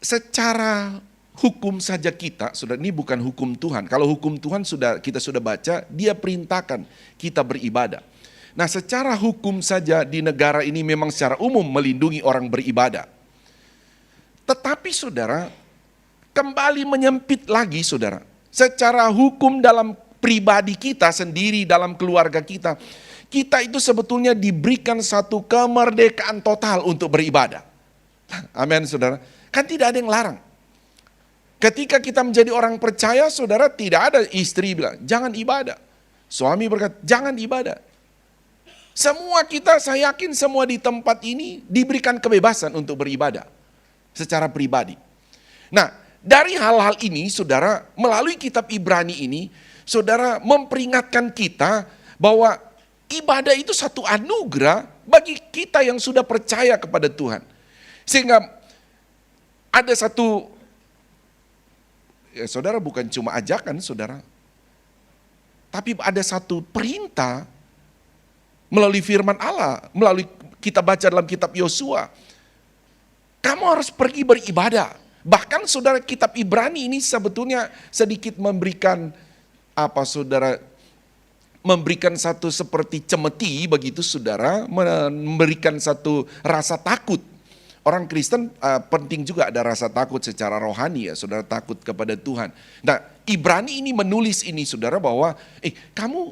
Secara hukum saja kita, saudara, ini bukan hukum Tuhan. Kalau hukum Tuhan kita sudah baca, dia perintahkan kita beribadah. Nah secara hukum saja di negara ini memang secara umum melindungi orang beribadah. Tetapi saudara, kembali menyempit lagi, saudara. Secara hukum dalam pribadi kita sendiri, dalam keluarga kita, kita itu sebetulnya diberikan satu kemerdekaan total untuk beribadah. Amin, saudara. Kan tidak ada yang larang. Ketika kita menjadi orang percaya, saudara, tidak ada istri bilang, jangan ibadah. Suami berkata, jangan ibadah. Semua kita, saya yakin semua di tempat ini diberikan kebebasan untuk beribadah secara pribadi. Nah, dari hal-hal ini, saudara, melalui kitab Ibrani ini, saudara memperingatkan kita bahwa ibadah itu satu anugerah bagi kita yang sudah percaya kepada Tuhan. Sehingga ada satu, ya saudara, bukan cuma ajakan, saudara, tapi ada satu perintah melalui firman Allah, melalui kita baca dalam kitab Yosua. Kamu harus pergi beribadah. Bahkan saudara, kitab Ibrani ini sebetulnya sedikit memberikan saudara, memberikan satu seperti cemeti begitu saudara, memberikan satu rasa takut. Orang Kristen penting juga ada rasa takut secara rohani ya, saudara, takut kepada Tuhan. Nah, Ibrani ini menulis ini saudara bahwa kamu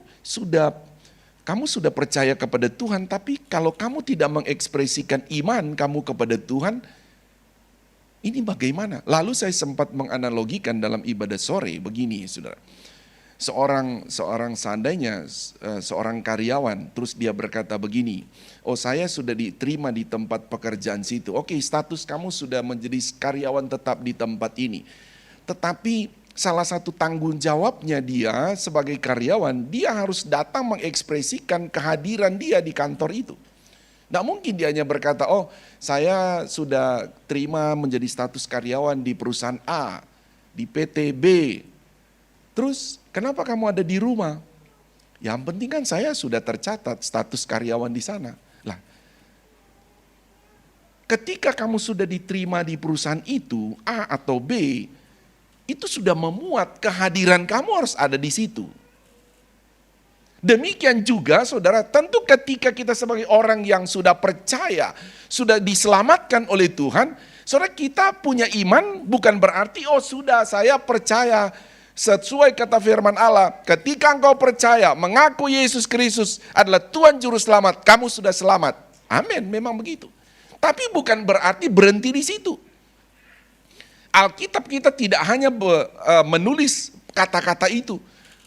sudah percaya kepada Tuhan, tapi kalau kamu tidak mengekspresikan iman kamu kepada Tuhan, ini bagaimana? Lalu saya sempat menganalogikan dalam ibadah sore begini, saudara. Seorang seandainya seorang karyawan, terus dia berkata begini, oh saya sudah diterima di tempat pekerjaan situ. Oke, status kamu sudah menjadi karyawan tetap di tempat ini. Tetapi salah satu tanggung jawabnya dia sebagai karyawan, dia harus datang mengekspresikan kehadiran dia di kantor itu. Tidak mungkin dia hanya berkata, oh saya sudah terima menjadi status karyawan di perusahaan A, di PT B. Terus kenapa kamu ada di rumah? Yang penting kan saya sudah tercatat status karyawan di sana. Lah, ketika kamu sudah diterima di perusahaan itu, A atau B, itu sudah memuat kehadiran kamu harus ada di situ. Demikian juga saudara, tentu ketika kita sebagai orang yang sudah percaya, sudah diselamatkan oleh Tuhan, saudara, kita punya iman bukan berarti, oh sudah saya percaya sesuai kata firman Allah. Ketika engkau percaya, mengaku Yesus Kristus adalah Tuhan Juru Selamat, kamu sudah selamat. Amin, memang begitu. Tapi bukan berarti berhenti di situ. Alkitab kita tidak hanya menulis kata-kata itu,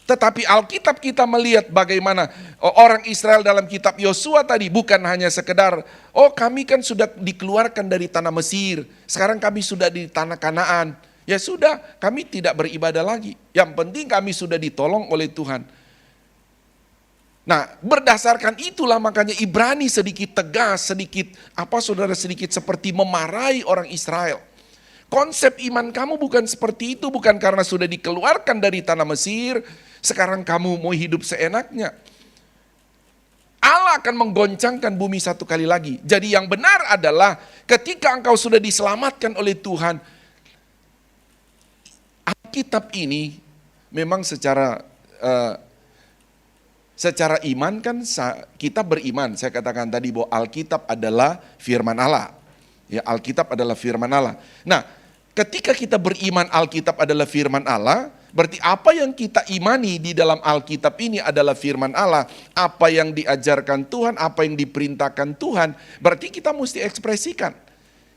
tetapi Alkitab kita melihat bagaimana orang Israel dalam kitab Yosua tadi bukan hanya sekedar, oh kami kan sudah dikeluarkan dari tanah Mesir, sekarang kami sudah di tanah Kanaan. Ya sudah, kami tidak beribadah lagi. Yang penting kami sudah ditolong oleh Tuhan. Nah, berdasarkan itulah makanya Ibrani sedikit tegas, sedikit seperti memarahi orang Israel. Konsep iman kamu bukan seperti itu, bukan karena sudah dikeluarkan dari tanah Mesir, sekarang kamu mau hidup seenaknya. Allah akan menggoncangkan bumi satu kali lagi. Jadi yang benar adalah ketika engkau sudah diselamatkan oleh Tuhan, Alkitab ini memang secara iman kan kita beriman. Saya katakan tadi bahwa Alkitab adalah firman Allah. Ya, Alkitab adalah firman Allah. Nah, ketika kita beriman Alkitab adalah firman Allah, berarti apa yang kita imani di dalam Alkitab ini adalah firman Allah. Apa yang diajarkan Tuhan, apa yang diperintahkan Tuhan, berarti kita mesti ekspresikan.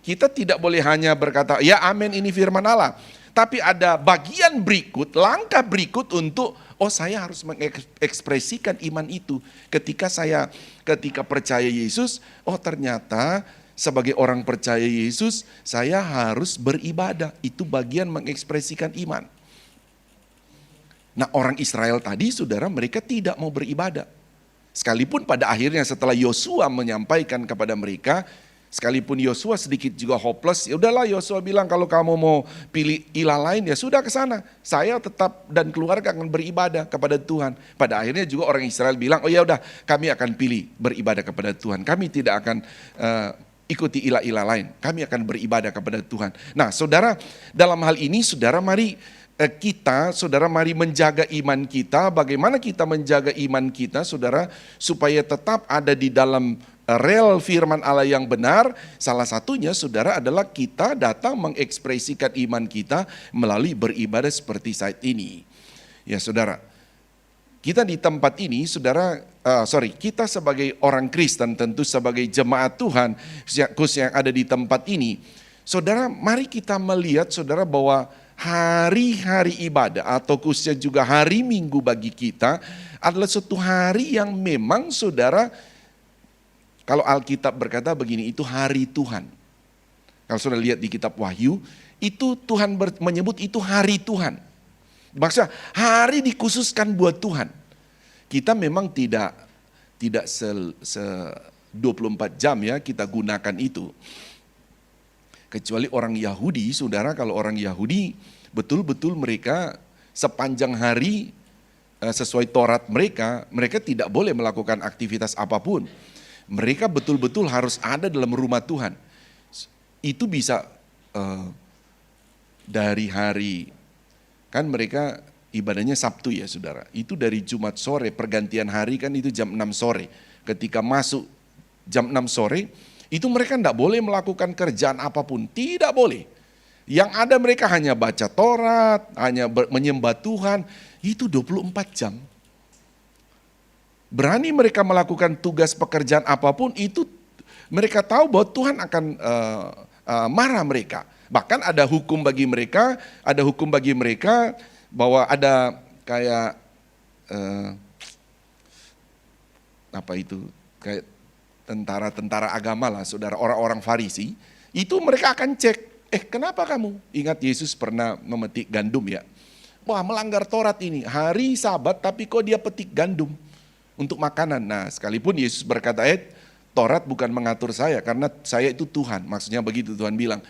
Kita tidak boleh hanya berkata, ya amin ini firman Allah. Tapi ada bagian berikut, langkah berikut untuk, oh saya harus mengekspresikan iman itu. Ketika percaya Yesus, oh ternyata sebagai orang percaya Yesus, saya harus beribadah. Itu bagian mengekspresikan iman. Nah, orang Israel tadi, saudara, mereka tidak mau beribadah. Sekalipun pada akhirnya setelah Yosua menyampaikan kepada mereka, sekalipun Yosua sedikit juga hopeless, ya udahlah Yosua bilang kalau kamu mau pilih ilah lain ya sudah ke sana. Saya tetap dan keluarga akan beribadah kepada Tuhan. Pada akhirnya juga orang Israel bilang, oh ya udah kami akan pilih beribadah kepada Tuhan. Kami tidak akan ikuti ilah-ilah lain. Kami akan beribadah kepada Tuhan. Nah, saudara, dalam hal ini saudara mari mari menjaga iman kita. Bagaimana kita menjaga iman kita, saudara, supaya tetap ada di dalam real firman Allah yang benar, salah satunya saudara adalah kita datang mengekspresikan iman kita melalui beribadah seperti saat ini. Ya saudara, kita di tempat ini saudara, kita sebagai orang Kristen, tentu sebagai jemaat Tuhan khusus yang ada di tempat ini, saudara mari kita melihat saudara bahwa hari-hari ibadah atau khususnya juga hari Minggu bagi kita adalah suatu hari yang memang saudara, kalau Alkitab berkata begini, itu hari Tuhan. Kalau sudah lihat di kitab Wahyu, itu Tuhan menyebut itu hari Tuhan. Maksudnya hari dikhususkan buat Tuhan. Kita memang tidak 24 jam ya kita gunakan itu. Kecuali orang Yahudi, saudara, kalau orang Yahudi betul-betul mereka sepanjang hari sesuai Taurat mereka tidak boleh melakukan aktivitas apapun. Mereka betul-betul harus ada dalam rumah Tuhan. Itu bisa dari hari, kan mereka ibadahnya Sabtu ya saudara. Itu dari Jumat sore, pergantian hari kan itu jam 6 sore. Ketika masuk jam 6 sore, itu mereka tidak boleh melakukan kerjaan apapun. Tidak boleh. Yang ada mereka hanya baca Taurat, hanya menyembah Tuhan. Itu 24 jam. Berani mereka melakukan tugas pekerjaan apapun, itu mereka tahu bahwa Tuhan akan marah mereka. Bahkan ada hukum bagi mereka, bahwa ada kayak kayak tentara agama lah saudara, orang-orang Farisi, itu mereka akan cek, kenapa kamu? Ingat Yesus pernah memetik gandum ya. Wah, melanggar Taurat ini, hari Sabat tapi kok dia petik gandum untuk makanan. Nah, sekalipun Yesus berkata, Taurat bukan mengatur saya karena saya itu Tuhan. Maksudnya begitu Tuhan bilang.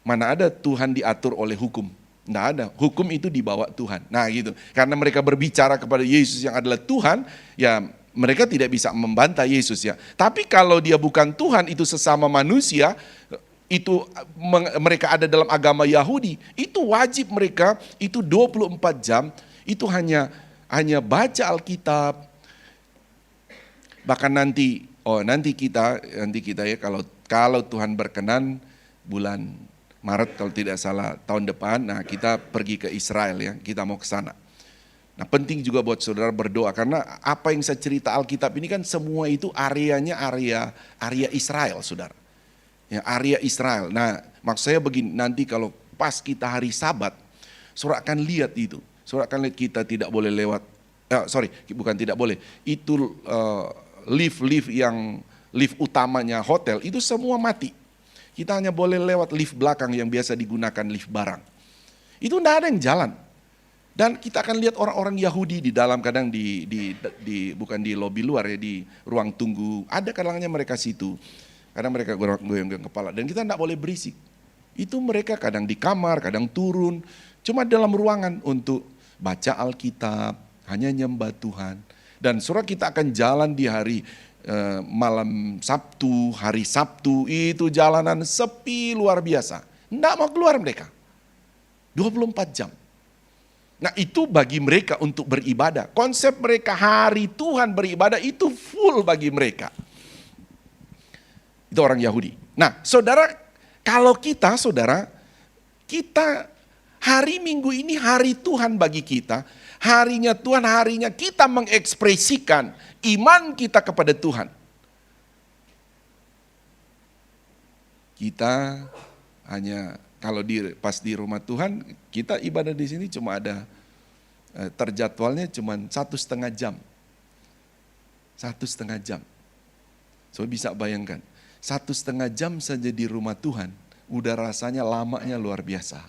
Mana ada Tuhan diatur oleh hukum? Tidak ada. Hukum itu dibawa Tuhan. Nah gitu. Karena mereka berbicara kepada Yesus yang adalah Tuhan, ya mereka tidak bisa membantah Yesus ya. Tapi kalau dia bukan Tuhan, itu sesama manusia, itu mereka ada dalam agama Yahudi, itu wajib mereka, itu 24 jam, itu hanya baca Alkitab. Bahkan nanti kita ya kalau Tuhan berkenan bulan Maret kalau tidak salah tahun depan, nah kita pergi ke Israel ya, kita mau ke sana. Nah penting juga buat saudara berdoa karena apa yang saya cerita Alkitab ini kan semua itu areanya area Israel saudara. Ya, area Israel. Nah maksud saya begini, nanti kalau pas kita hari Sabat, saudara akan lihat itu. Saudara akan lihat kita tidak boleh lewat, bukan tidak boleh, itu lift utamanya hotel itu semua mati. Kita hanya boleh lewat lift belakang yang biasa digunakan lift barang. Itu tidak ada yang jalan. Dan kita akan lihat orang-orang Yahudi di dalam, kadang bukan di lobi luar ya, di ruang tunggu. Ada kadangnya mereka situ. Kadang mereka goyang-goyang kepala. Dan kita tidak boleh berisik. Itu mereka kadang di kamar, kadang turun. Cuma dalam ruangan untuk baca Alkitab, hanya nyembah Tuhan. Dan surah kita akan jalan di hari malam Sabtu, hari Sabtu, itu jalanan sepi luar biasa. Tidak mau keluar mereka. 24 jam. Nah itu bagi mereka untuk beribadah. Konsep mereka hari Tuhan beribadah itu full bagi mereka. Itu orang Yahudi. Nah saudara, kalau kita hari Minggu ini hari Tuhan bagi kita. Harinya Tuhan, harinya kita mengekspresikan iman kita kepada Tuhan. Kita hanya kalau pas di rumah Tuhan, kita ibadah di sini cuma ada terjadwalnya cuma 1,5 jam. 1,5 jam. So bisa bayangkan, 1,5 jam saja di rumah Tuhan, udah rasanya lamanya luar biasa.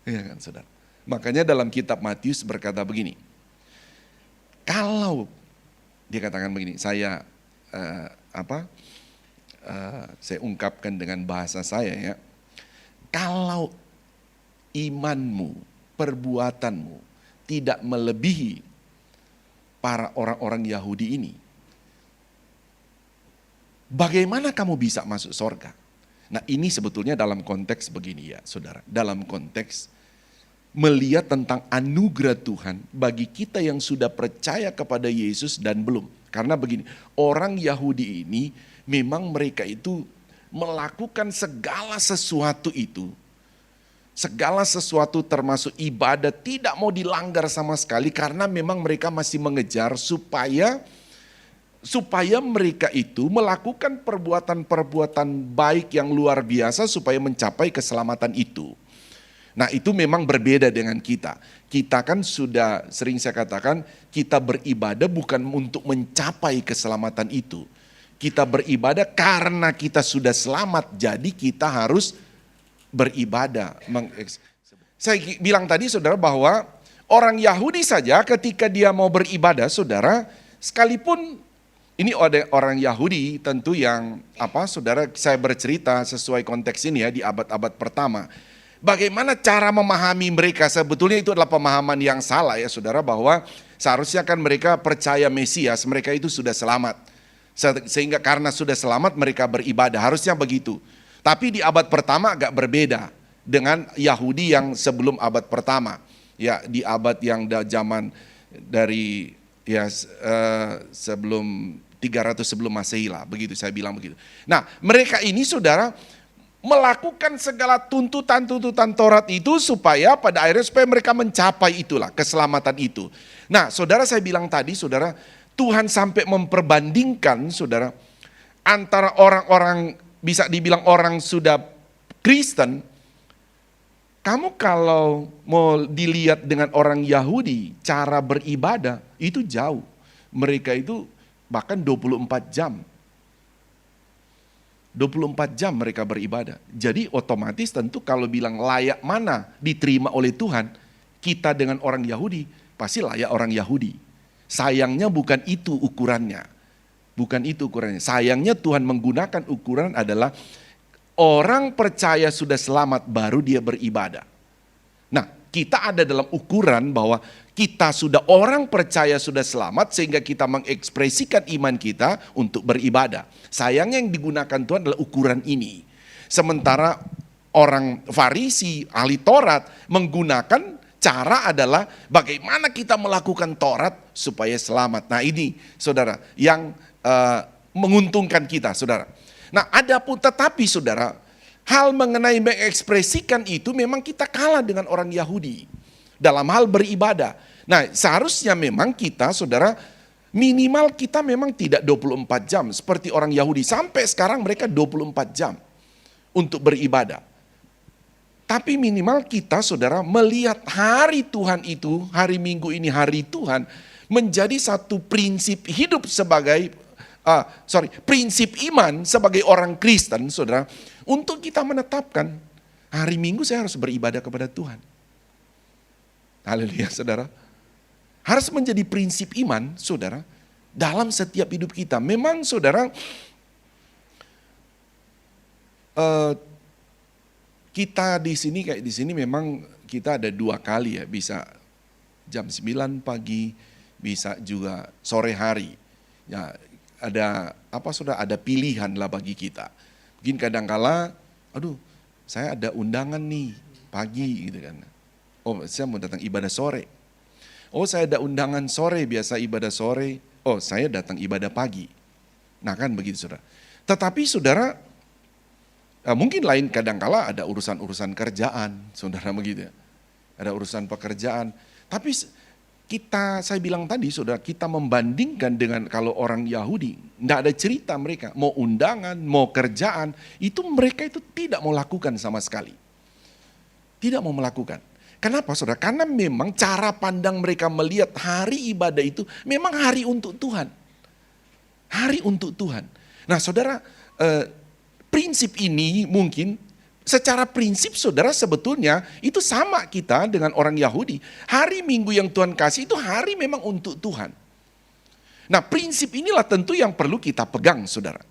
Iya kan saudara? Makanya dalam kitab Matius berkata begini, kalau dia katakan begini, saya ungkapkan dengan bahasa saya ya, kalau imanmu, perbuatanmu tidak melebihi para orang-orang Yahudi ini, bagaimana kamu bisa masuk surga? Nah ini sebetulnya dalam konteks begini ya saudara, dalam konteks melihat tentang anugerah Tuhan bagi kita yang sudah percaya kepada Yesus dan belum. Karena begini, orang Yahudi ini memang mereka itu melakukan segala sesuatu itu. Segala sesuatu termasuk ibadah tidak mau dilanggar sama sekali karena memang mereka masih mengejar supaya mereka itu melakukan perbuatan-perbuatan baik yang luar biasa supaya mencapai keselamatan itu. Nah itu memang berbeda dengan kita. Kita kan sudah sering saya katakan kita beribadah bukan untuk mencapai keselamatan itu. Kita beribadah karena kita sudah selamat jadi kita harus beribadah. Saya bilang tadi saudara bahwa orang Yahudi saja ketika dia mau beribadah saudara, sekalipun ini ada orang Yahudi tentu yang saudara saya bercerita sesuai konteks ini ya di abad-abad pertama. Bagaimana cara memahami mereka sebetulnya itu adalah pemahaman yang salah ya saudara bahwa seharusnya kan mereka percaya Mesias, mereka itu sudah selamat. Sehingga karena sudah selamat mereka beribadah, harusnya begitu. Tapi di abad pertama agak berbeda dengan Yahudi yang sebelum abad pertama. Ya, di abad yang zaman dari sebelum 300 sebelum Masehi lah, begitu saya bilang begitu. Nah, mereka ini saudara melakukan segala tuntutan-tuntutan Taurat itu supaya pada akhirnya supaya mereka mencapai itulah keselamatan itu. Nah, saudara saya bilang tadi saudara, Tuhan sampai memperbandingkan saudara antara orang-orang bisa dibilang orang sudah Kristen, kamu kalau mau dilihat dengan orang Yahudi, cara beribadah itu jauh. Mereka itu bahkan 24 jam. 24 jam mereka beribadah. Jadi otomatis tentu kalau bilang layak mana diterima oleh Tuhan, kita dengan orang Yahudi pasti layak orang Yahudi. Sayangnya bukan itu ukurannya. Bukan itu ukurannya. Sayangnya Tuhan menggunakan ukuran adalah orang percaya sudah selamat baru dia beribadah. Nah, kita ada dalam ukuran bahwa kita sudah orang percaya sudah selamat sehingga kita mengekspresikan iman kita untuk beribadah. Sayangnya yang digunakan Tuhan adalah ukuran ini. Sementara orang Farisi, ahli Taurat menggunakan cara adalah bagaimana kita melakukan Taurat supaya selamat. Nah ini saudara yang menguntungkan kita saudara. Nah adapun tetapi saudara, hal mengenai mengekspresikan itu memang kita kalah dengan orang Yahudi dalam hal beribadah. Nah seharusnya memang kita saudara minimal kita memang tidak 24 jam seperti orang Yahudi. Sampai sekarang mereka 24 jam untuk beribadah. Tapi minimal kita saudara melihat hari Tuhan itu, hari Minggu ini hari Tuhan menjadi satu prinsip hidup sebagai prinsip iman sebagai orang Kristen, saudara, untuk kita menetapkan hari Minggu saya harus beribadah kepada Tuhan. Haleluya, saudara. Harus menjadi prinsip iman, saudara, dalam setiap hidup kita. Memang, saudara, kita di sini kayak di sini memang kita ada 2 kali ya, bisa jam 9 pagi, bisa juga sore hari. Ya, ada pilihan lah bagi kita. Mungkin kadangkala, aduh, saya ada undangan nih pagi gitu kan. Oh, saya mau datang ibadah sore. Oh, saya ada undangan sore, biasa ibadah sore. Oh, saya datang ibadah pagi. Nah, kan begitu, saudara. Tetapi saudara, mungkin lain kadangkala ada urusan-urusan kerjaan, saudara, begitu ya. Ada urusan pekerjaan. Tapi saya bilang tadi, saudara, kita membandingkan dengan kalau orang Yahudi, tidak ada cerita mereka, mau undangan, mau kerjaan, itu mereka itu tidak mau lakukan sama sekali. Tidak mau melakukan. Kenapa, saudara? Karena memang cara pandang mereka melihat hari ibadah itu memang hari untuk Tuhan. Hari untuk Tuhan. Nah, saudara, prinsip ini mungkin secara prinsip saudara sebetulnya itu sama kita dengan orang Yahudi. Hari Minggu yang Tuhan kasih itu hari memang untuk Tuhan. Nah prinsip inilah tentu yang perlu kita pegang saudara.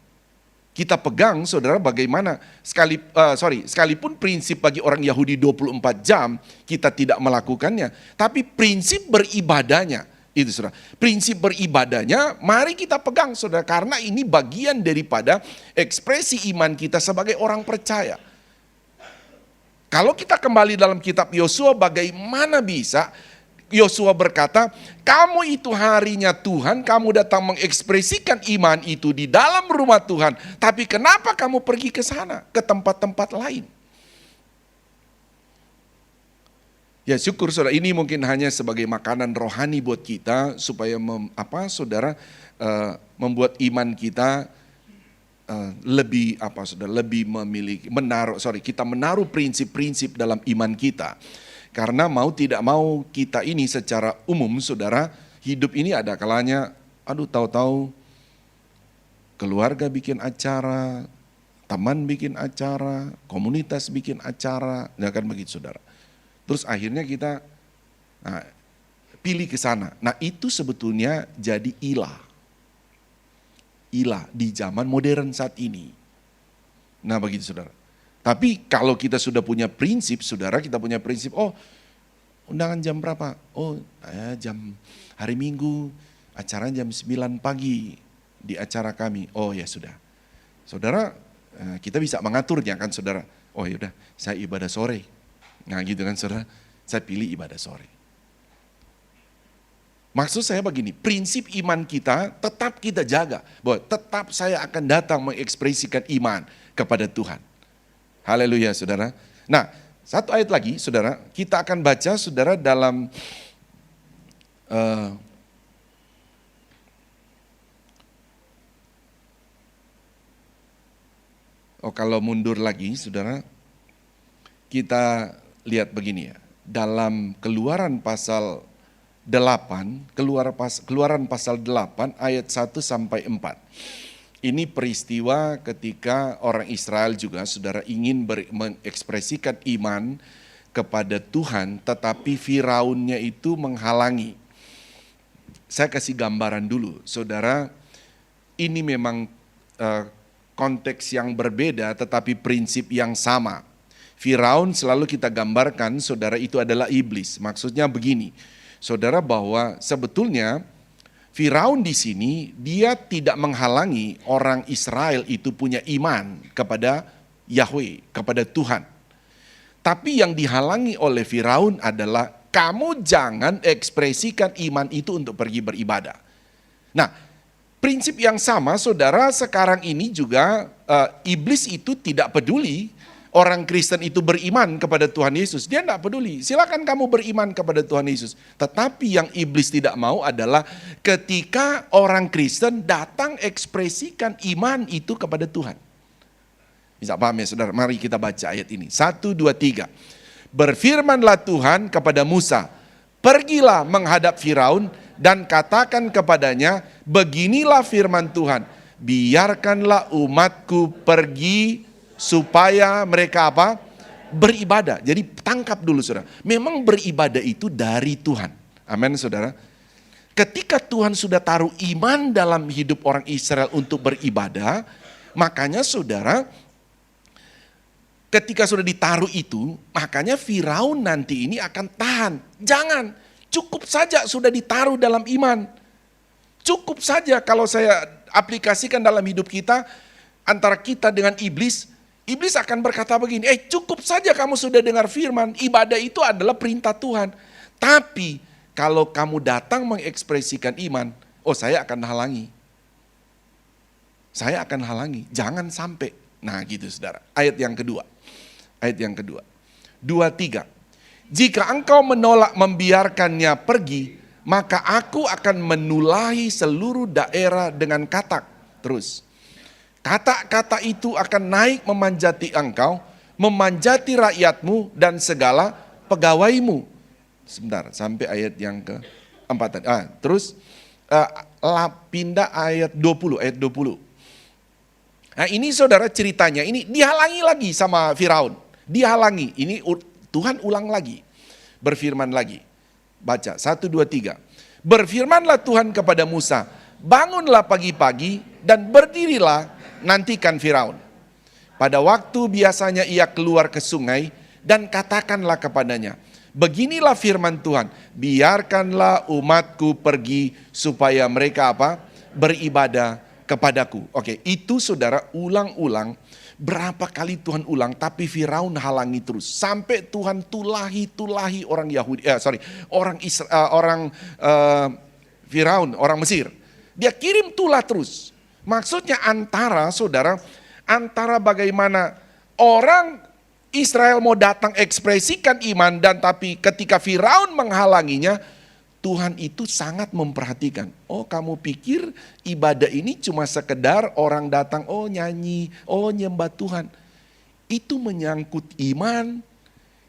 Kita pegang saudara bagaimana sekalipun prinsip bagi orang Yahudi 24 jam kita tidak melakukannya. Tapi prinsip beribadahnya itu saudara. Prinsip beribadahnya mari kita pegang saudara. Karena ini bagian daripada ekspresi iman kita sebagai orang percaya. Kalau kita kembali dalam kitab Yosua, bagaimana bisa Yosua berkata, kamu itu harinya Tuhan, kamu datang mengekspresikan iman itu di dalam rumah Tuhan. Tapi kenapa kamu pergi ke sana, ke tempat-tempat lain? Ya syukur saudara, ini mungkin hanya sebagai makanan rohani buat kita, supaya saudara membuat iman kita lebih lebih memiliki kita menaruh prinsip-prinsip dalam iman kita. Karena mau tidak mau kita ini secara umum saudara, hidup ini ada kalanya tahu-tahu keluarga bikin acara, teman bikin acara, komunitas bikin acara, ya kan begitu saudara. Terus akhirnya kita pilih ke sana. Nah, itu sebetulnya jadi ilah di zaman modern saat ini. Nah begitu saudara. Tapi kalau kita sudah punya prinsip, saudara, kita punya prinsip, undangan jam berapa? Jam hari Minggu, acara jam 9 pagi di acara kami. Oh ya sudah. Saudara, kita bisa mengaturnya kan saudara. Oh ya udah, saya ibadah sore. Nah gitu kan saudara, saya pilih ibadah sore. Maksud saya begini, prinsip iman kita tetap kita jaga. Bahwa tetap saya akan datang mengekspresikan iman kepada Tuhan. Haleluya saudara. Nah, satu ayat lagi saudara, kita akan baca saudara dalam kalau mundur lagi saudara, kita lihat begini ya. Dalam Keluaran pasal 8, Keluaran pasal 8 ayat 1 sampai 4. Ini peristiwa ketika orang Israel juga saudara ingin mengekspresikan iman kepada Tuhan, tetapi Firaunnya itu menghalangi. Saya kasih gambaran dulu, saudara, ini memang konteks yang berbeda tetapi prinsip yang sama. Firaun selalu kita gambarkan saudara itu adalah iblis. Maksudnya begini, saudara, bahwa sebetulnya Firaun di sini dia tidak menghalangi orang Israel itu punya iman kepada Yahweh, kepada Tuhan. Tapi yang dihalangi oleh Firaun adalah kamu jangan ekspresikan iman itu untuk pergi beribadah. Nah, prinsip yang sama saudara sekarang ini juga iblis itu tidak peduli orang Kristen itu beriman kepada Tuhan Yesus. Dia tidak peduli, silakan kamu beriman kepada Tuhan Yesus. Tetapi yang iblis tidak mau adalah ketika orang Kristen datang ekspresikan iman itu kepada Tuhan. Bisa paham ya saudara? Mari kita baca ayat ini. 1, 2, 3. Berfirmanlah Tuhan kepada Musa, pergilah menghadap Firaun dan katakan kepadanya, beginilah firman Tuhan, biarkanlah umatku pergi supaya mereka beribadah. Jadi tangkap dulu saudara. Memang beribadah itu dari Tuhan. Amin saudara. Ketika Tuhan sudah taruh iman dalam hidup orang Israel untuk beribadah, makanya saudara, ketika sudah ditaruh itu, makanya Firaun nanti ini akan tahan. Jangan, cukup saja sudah ditaruh dalam iman. Cukup saja kalau saya aplikasikan dalam hidup kita, antara kita dengan iblis, iblis akan berkata begini, cukup saja kamu sudah dengar firman, ibadah itu adalah perintah Tuhan. Tapi kalau kamu datang mengekspresikan iman, saya akan halangi. Saya akan halangi, jangan sampai. Nah gitu saudara, ayat yang kedua. 2, 3. Jika engkau menolak membiarkannya pergi, maka aku akan menulahi seluruh daerah dengan katak. Terus. Kata-kata itu akan naik memanjati engkau, memanjati rakyatmu dan segala pegawaimu. Sebentar, sampai ayat yang ke-4. Terus pindah ayat 20. Nah ini saudara ceritanya, ini dihalangi lagi sama Firaun. Dihalangi, ini Tuhan ulang lagi. Berfirman lagi. Baca, 1, 2, 3. Berfirmanlah Tuhan kepada Musa, bangunlah pagi-pagi dan berdirilah, nantikan Firaun. Pada waktu biasanya ia keluar ke sungai dan katakanlah kepadanya, beginilah firman Tuhan, biarkanlah umatku pergi supaya mereka beribadah kepadaku. Oke, itu saudara ulang-ulang Berapa kali Tuhan ulang, tapi Firaun halangi terus. Sampai Tuhan tulahi orang Yahudi, Firaun, orang Mesir. Dia kirim tulah terus. Maksudnya antara bagaimana orang Israel mau datang ekspresikan iman, dan tapi ketika Firaun menghalanginya, Tuhan itu sangat memperhatikan. Oh, kamu pikir ibadah ini cuma sekedar orang datang, oh nyanyi, oh nyembah Tuhan. Itu menyangkut iman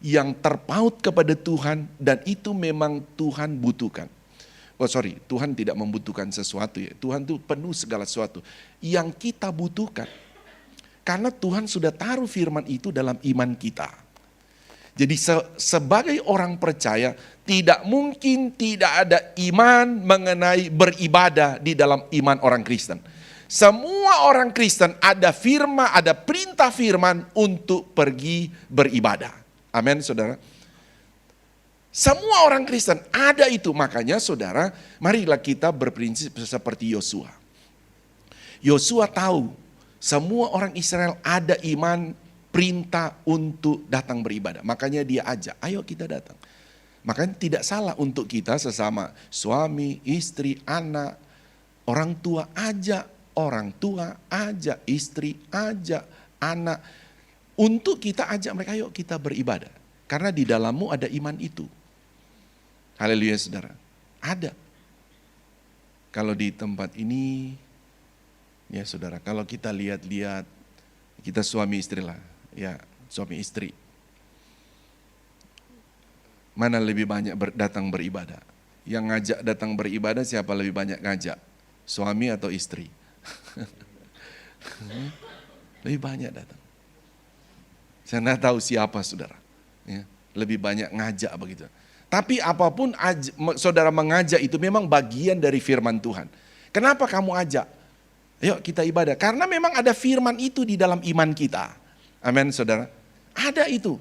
yang terpaut kepada Tuhan, dan itu memang Tuhan butuhkan. Tuhan tidak membutuhkan sesuatu ya. Tuhan itu penuh segala sesuatu yang kita butuhkan. Karena Tuhan sudah taruh firman itu dalam iman kita. Jadi sebagai orang percaya, tidak mungkin tidak ada iman mengenai beribadah di dalam iman orang Kristen. Semua orang Kristen ada firman, ada perintah firman untuk pergi beribadah. Amin, saudara. Semua orang Kristen ada itu. Makanya saudara, marilah kita berprinsip seperti Yosua. Yosua tahu semua orang Israel ada iman perintah untuk datang beribadah. Makanya dia ajak, ayo kita datang. Makanya tidak salah untuk kita sesama suami, istri, anak, orang tua ajak, istri ajak, anak. Untuk kita ajak mereka, ayo kita beribadah. Karena di dalammu ada iman itu. Haleluya saudara. Ada. Kalau di tempat ini, ya saudara, kalau kita lihat-lihat, kita suami istri lah, ya suami istri. Mana lebih banyak datang beribadah? Yang ngajak datang beribadah siapa lebih banyak ngajak? Suami atau istri? Lebih banyak datang. Saya tidak tahu siapa saudara. Ya, lebih banyak ngajak begitu. Tapi apapun saudara mengajak itu memang bagian dari firman Tuhan. Kenapa kamu ajak? Yuk kita ibadah. Karena memang ada firman itu di dalam iman kita. Amin saudara. Ada itu.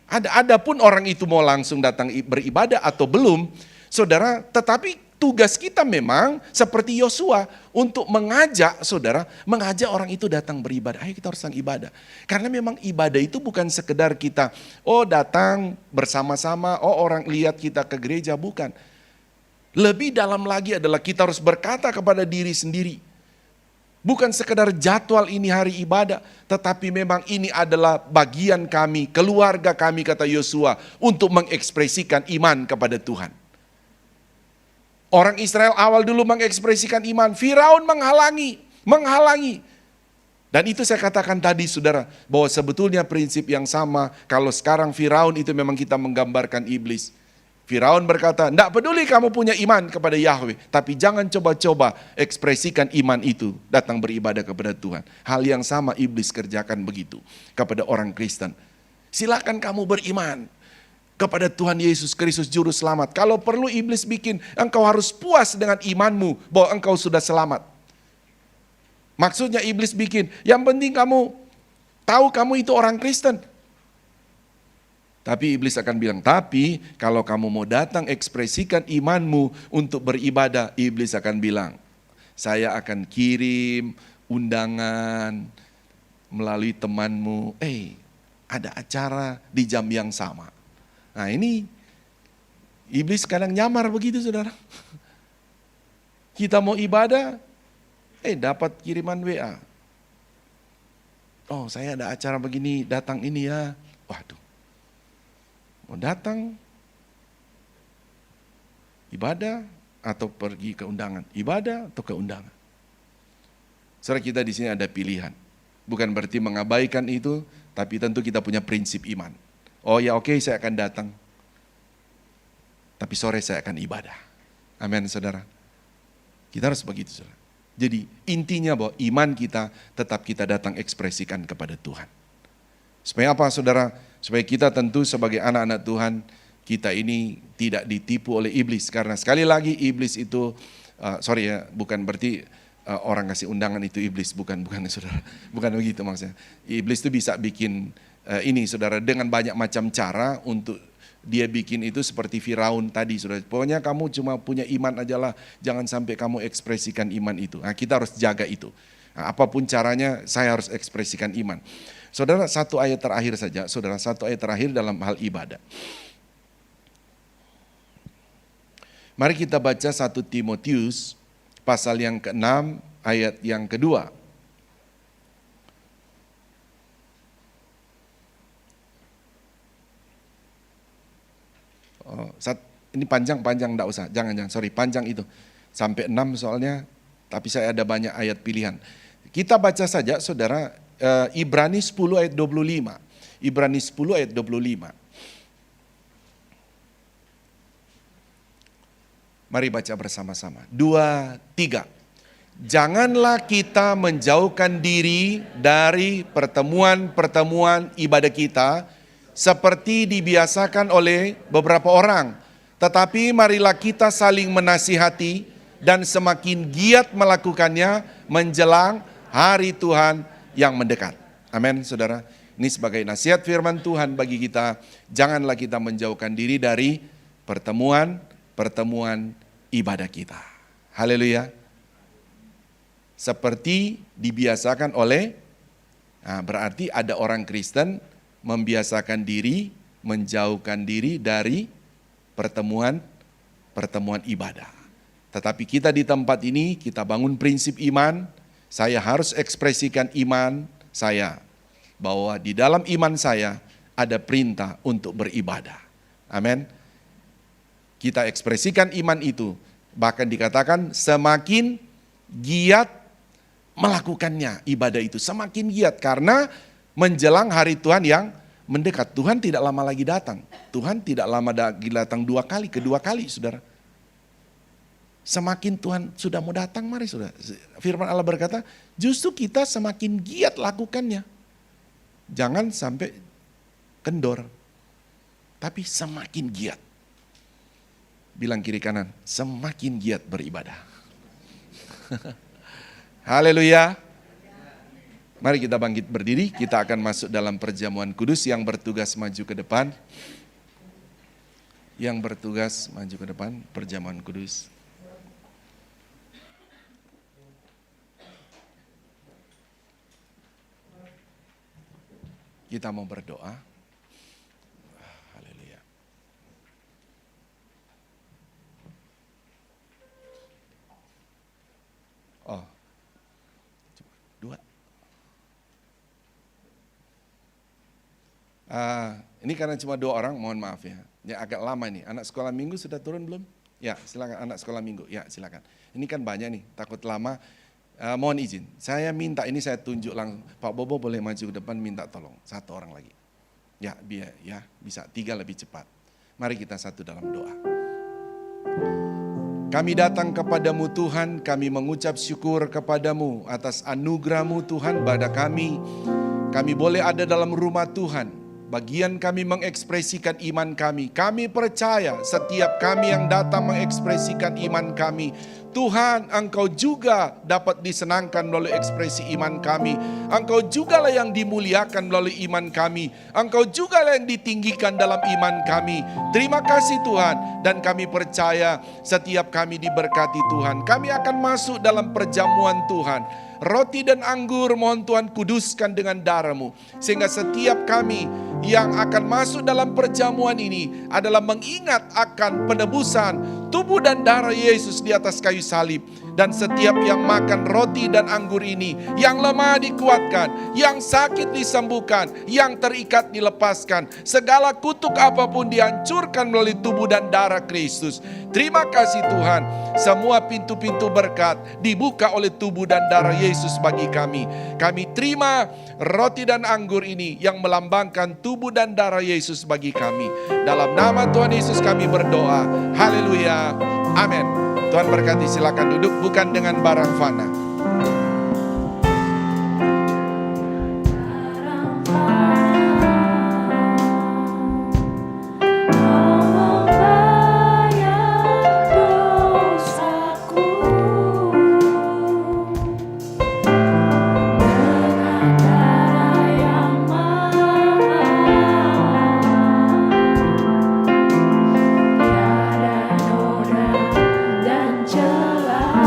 Ada pun orang itu mau langsung datang beribadah atau belum. Saudara, tetapi tugas kita memang seperti Yosua untuk mengajak orang itu datang beribadah. Ayo kita harus datang ibadah. Karena memang ibadah itu bukan sekedar kita, datang bersama-sama, orang lihat kita ke gereja, bukan. Lebih dalam lagi adalah kita harus berkata kepada diri sendiri. Bukan sekedar jadwal ini hari ibadah, tetapi memang ini adalah bagian kami, keluarga kami kata Yosua, untuk mengekspresikan iman kepada Tuhan. Orang Israel awal dulu mengekspresikan iman, Firaun menghalangi. Dan itu saya katakan tadi saudara, bahwa sebetulnya prinsip yang sama, kalau sekarang Firaun itu memang kita menggambarkan iblis. Firaun berkata, tidak peduli kamu punya iman kepada Yahweh, tapi jangan coba-coba ekspresikan iman itu, datang beribadah kepada Tuhan. Hal yang sama iblis kerjakan begitu kepada orang Kristen. Silakan kamu beriman kepada Tuhan Yesus Kristus Juru Selamat. Kalau perlu iblis bikin, engkau harus puas dengan imanmu bahwa engkau sudah selamat. Maksudnya iblis bikin, yang penting kamu tahu kamu itu orang Kristen. Tapi iblis akan bilang, tapi kalau kamu mau datang ekspresikan imanmu untuk beribadah, iblis akan bilang, saya akan kirim undangan melalui temanmu, ada acara di jam yang sama. Nah ini, iblis kadang nyamar begitu saudara. Kita mau ibadah, dapat kiriman WA. Oh saya ada acara begini, datang ini ya. Waduh. Mau datang ibadah atau pergi ke undangan, ibadah atau ke undangan. Saudara, kita di sini ada pilihan. Bukan berarti mengabaikan itu, tapi tentu kita punya prinsip iman. Oh ya oke, saya akan datang. Tapi sore saya akan ibadah. Amin saudara. Kita harus begitu saudara. Jadi intinya bahwa iman kita tetap kita datang ekspresikan kepada Tuhan. Supaya apa saudara? Supaya kita tentu sebagai anak-anak Tuhan, kita ini tidak ditipu oleh iblis. Karena sekali lagi iblis itu, bukan berarti orang kasih undangan itu iblis. Bukan saudara. Bukan begitu maksudnya. Iblis itu bisa bikin ini saudara, dengan banyak macam cara untuk dia bikin itu seperti Firaun tadi saudara. Pokoknya kamu cuma punya iman aja lah, jangan sampai kamu ekspresikan iman itu. Nah kita harus jaga itu. Nah, apapun caranya saya harus ekspresikan iman. Saudara, satu ayat terakhir saja, saudara, satu ayat terakhir dalam hal ibadah. Mari kita baca 1 Timotius pasal yang ke-6 ayat yang kedua. Ini panjang-panjang, enggak usah, jangan, sorry, panjang itu. Sampai 6 soalnya, tapi saya ada banyak ayat pilihan. Kita baca saja saudara, Ibrani 10 ayat 25. Ibrani 10 ayat 25. Mari baca bersama-sama. 2, 3. Janganlah kita menjauhkan diri dari pertemuan-pertemuan ibadah kita seperti dibiasakan oleh beberapa orang. Tetapi marilah kita saling menasihati dan semakin giat melakukannya menjelang hari Tuhan yang mendekat. Amin, saudara. Ini sebagai nasihat firman Tuhan bagi kita. Janganlah kita menjauhkan diri dari pertemuan ibadah kita. Haleluya. Seperti dibiasakan oleh, berarti ada orang Kristen membiasakan diri, menjauhkan diri dari pertemuan ibadah. Tetapi kita di tempat ini, kita bangun prinsip iman, saya harus ekspresikan iman saya, bahwa di dalam iman saya ada perintah untuk beribadah. Amin. Kita ekspresikan iman itu, bahkan dikatakan semakin giat melakukannya, ibadah itu semakin giat, karena menjelang hari Tuhan yang mendekat. Tuhan tidak lama lagi datang. Tuhan tidak lama lagi datang kedua kali, saudara. Semakin Tuhan sudah mau datang, mari saudara. Firman Allah berkata, justru kita semakin giat lakukannya. Jangan sampai kendor, tapi semakin giat. Bilang kiri kanan, semakin giat beribadah. Haleluya. Mari kita bangkit berdiri, kita akan masuk dalam perjamuan kudus. Yang bertugas maju ke depan. Yang bertugas maju ke depan, perjamuan kudus. Kita mau berdoa. Haleluya. Oh, 2. Ini karena cuma 2 orang, mohon maaf ya. Ya agak lama nih. Anak sekolah minggu sudah turun belum? Ya silakan anak sekolah minggu. Ya silakan. Ini kan banyak nih, takut lama. Mohon izin, saya minta ini saya tunjuk langsung. Pak Bobo boleh maju ke depan minta tolong. 1 orang lagi. Ya biar ya bisa 3 lebih cepat. Mari kita satu dalam doa. Kami datang kepadamu Tuhan, kami mengucap syukur kepadamu atas anugerah-Mu Tuhan pada kami. Kami boleh ada dalam rumah Tuhan. Bagian kami mengekspresikan iman kami. Kami percaya setiap kami yang datang mengekspresikan iman kami, Tuhan, Engkau juga dapat disenangkan melalui ekspresi iman kami. Engkau jugalah yang dimuliakan melalui iman kami. Engkau jugalah yang ditinggikan dalam iman kami. Terima kasih Tuhan, dan kami percaya setiap kami diberkati Tuhan. Kami akan masuk dalam perjamuan Tuhan. Roti dan anggur mohon Tuhan kuduskan dengan darah-Mu, sehingga setiap kami yang akan masuk dalam perjamuan ini adalah mengingat akan penebusan tubuh dan darah Yesus di atas kayu salib. Dan setiap yang makan roti dan anggur ini, yang lemah dikuatkan, yang sakit disembuhkan, yang terikat dilepaskan, segala kutuk apapun dihancurkan melalui tubuh dan darah Kristus. Terima kasih Tuhan, semua pintu-pintu berkat dibuka oleh tubuh dan darah Yesus bagi kami. Kami terima roti dan anggur ini yang melambangkan tubuh dan darah Yesus bagi kami. Dalam nama Tuhan Yesus kami berdoa. Haleluya. Amin. Tuhan berkati, silakan duduk, bukan dengan barang fana. Jelas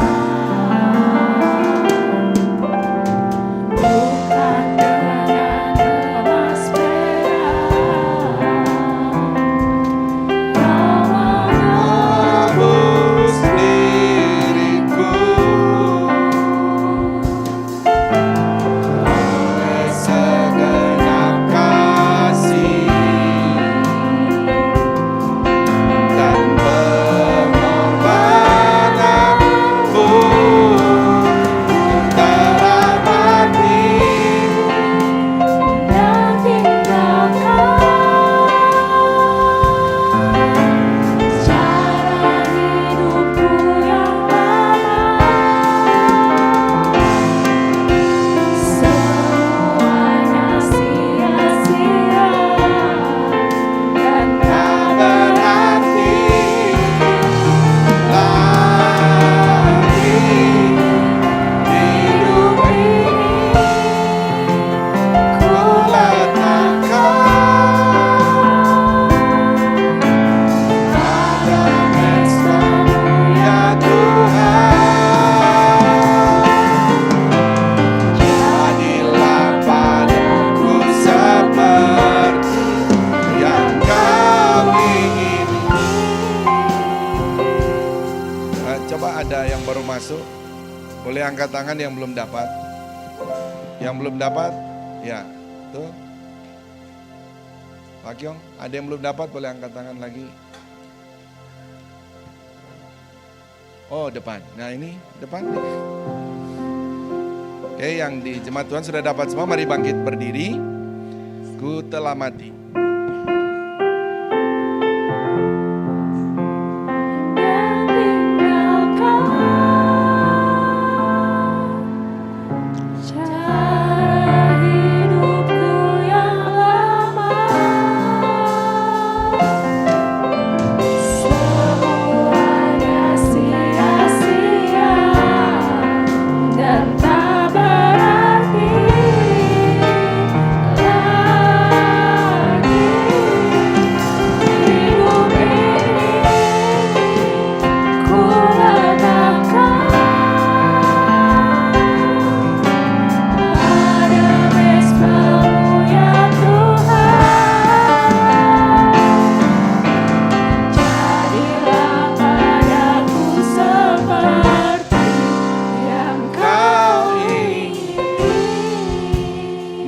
Coba ada yang baru masuk, boleh angkat tangan yang belum dapat. Yang belum dapat, ya, tuh. Pak Kyong, ada yang belum dapat boleh angkat tangan lagi. Oh, depan. Nah, ini depan nih. Oke, yang di jemaat Tuhan sudah dapat semua, mari bangkit berdiri. Ku telah mati.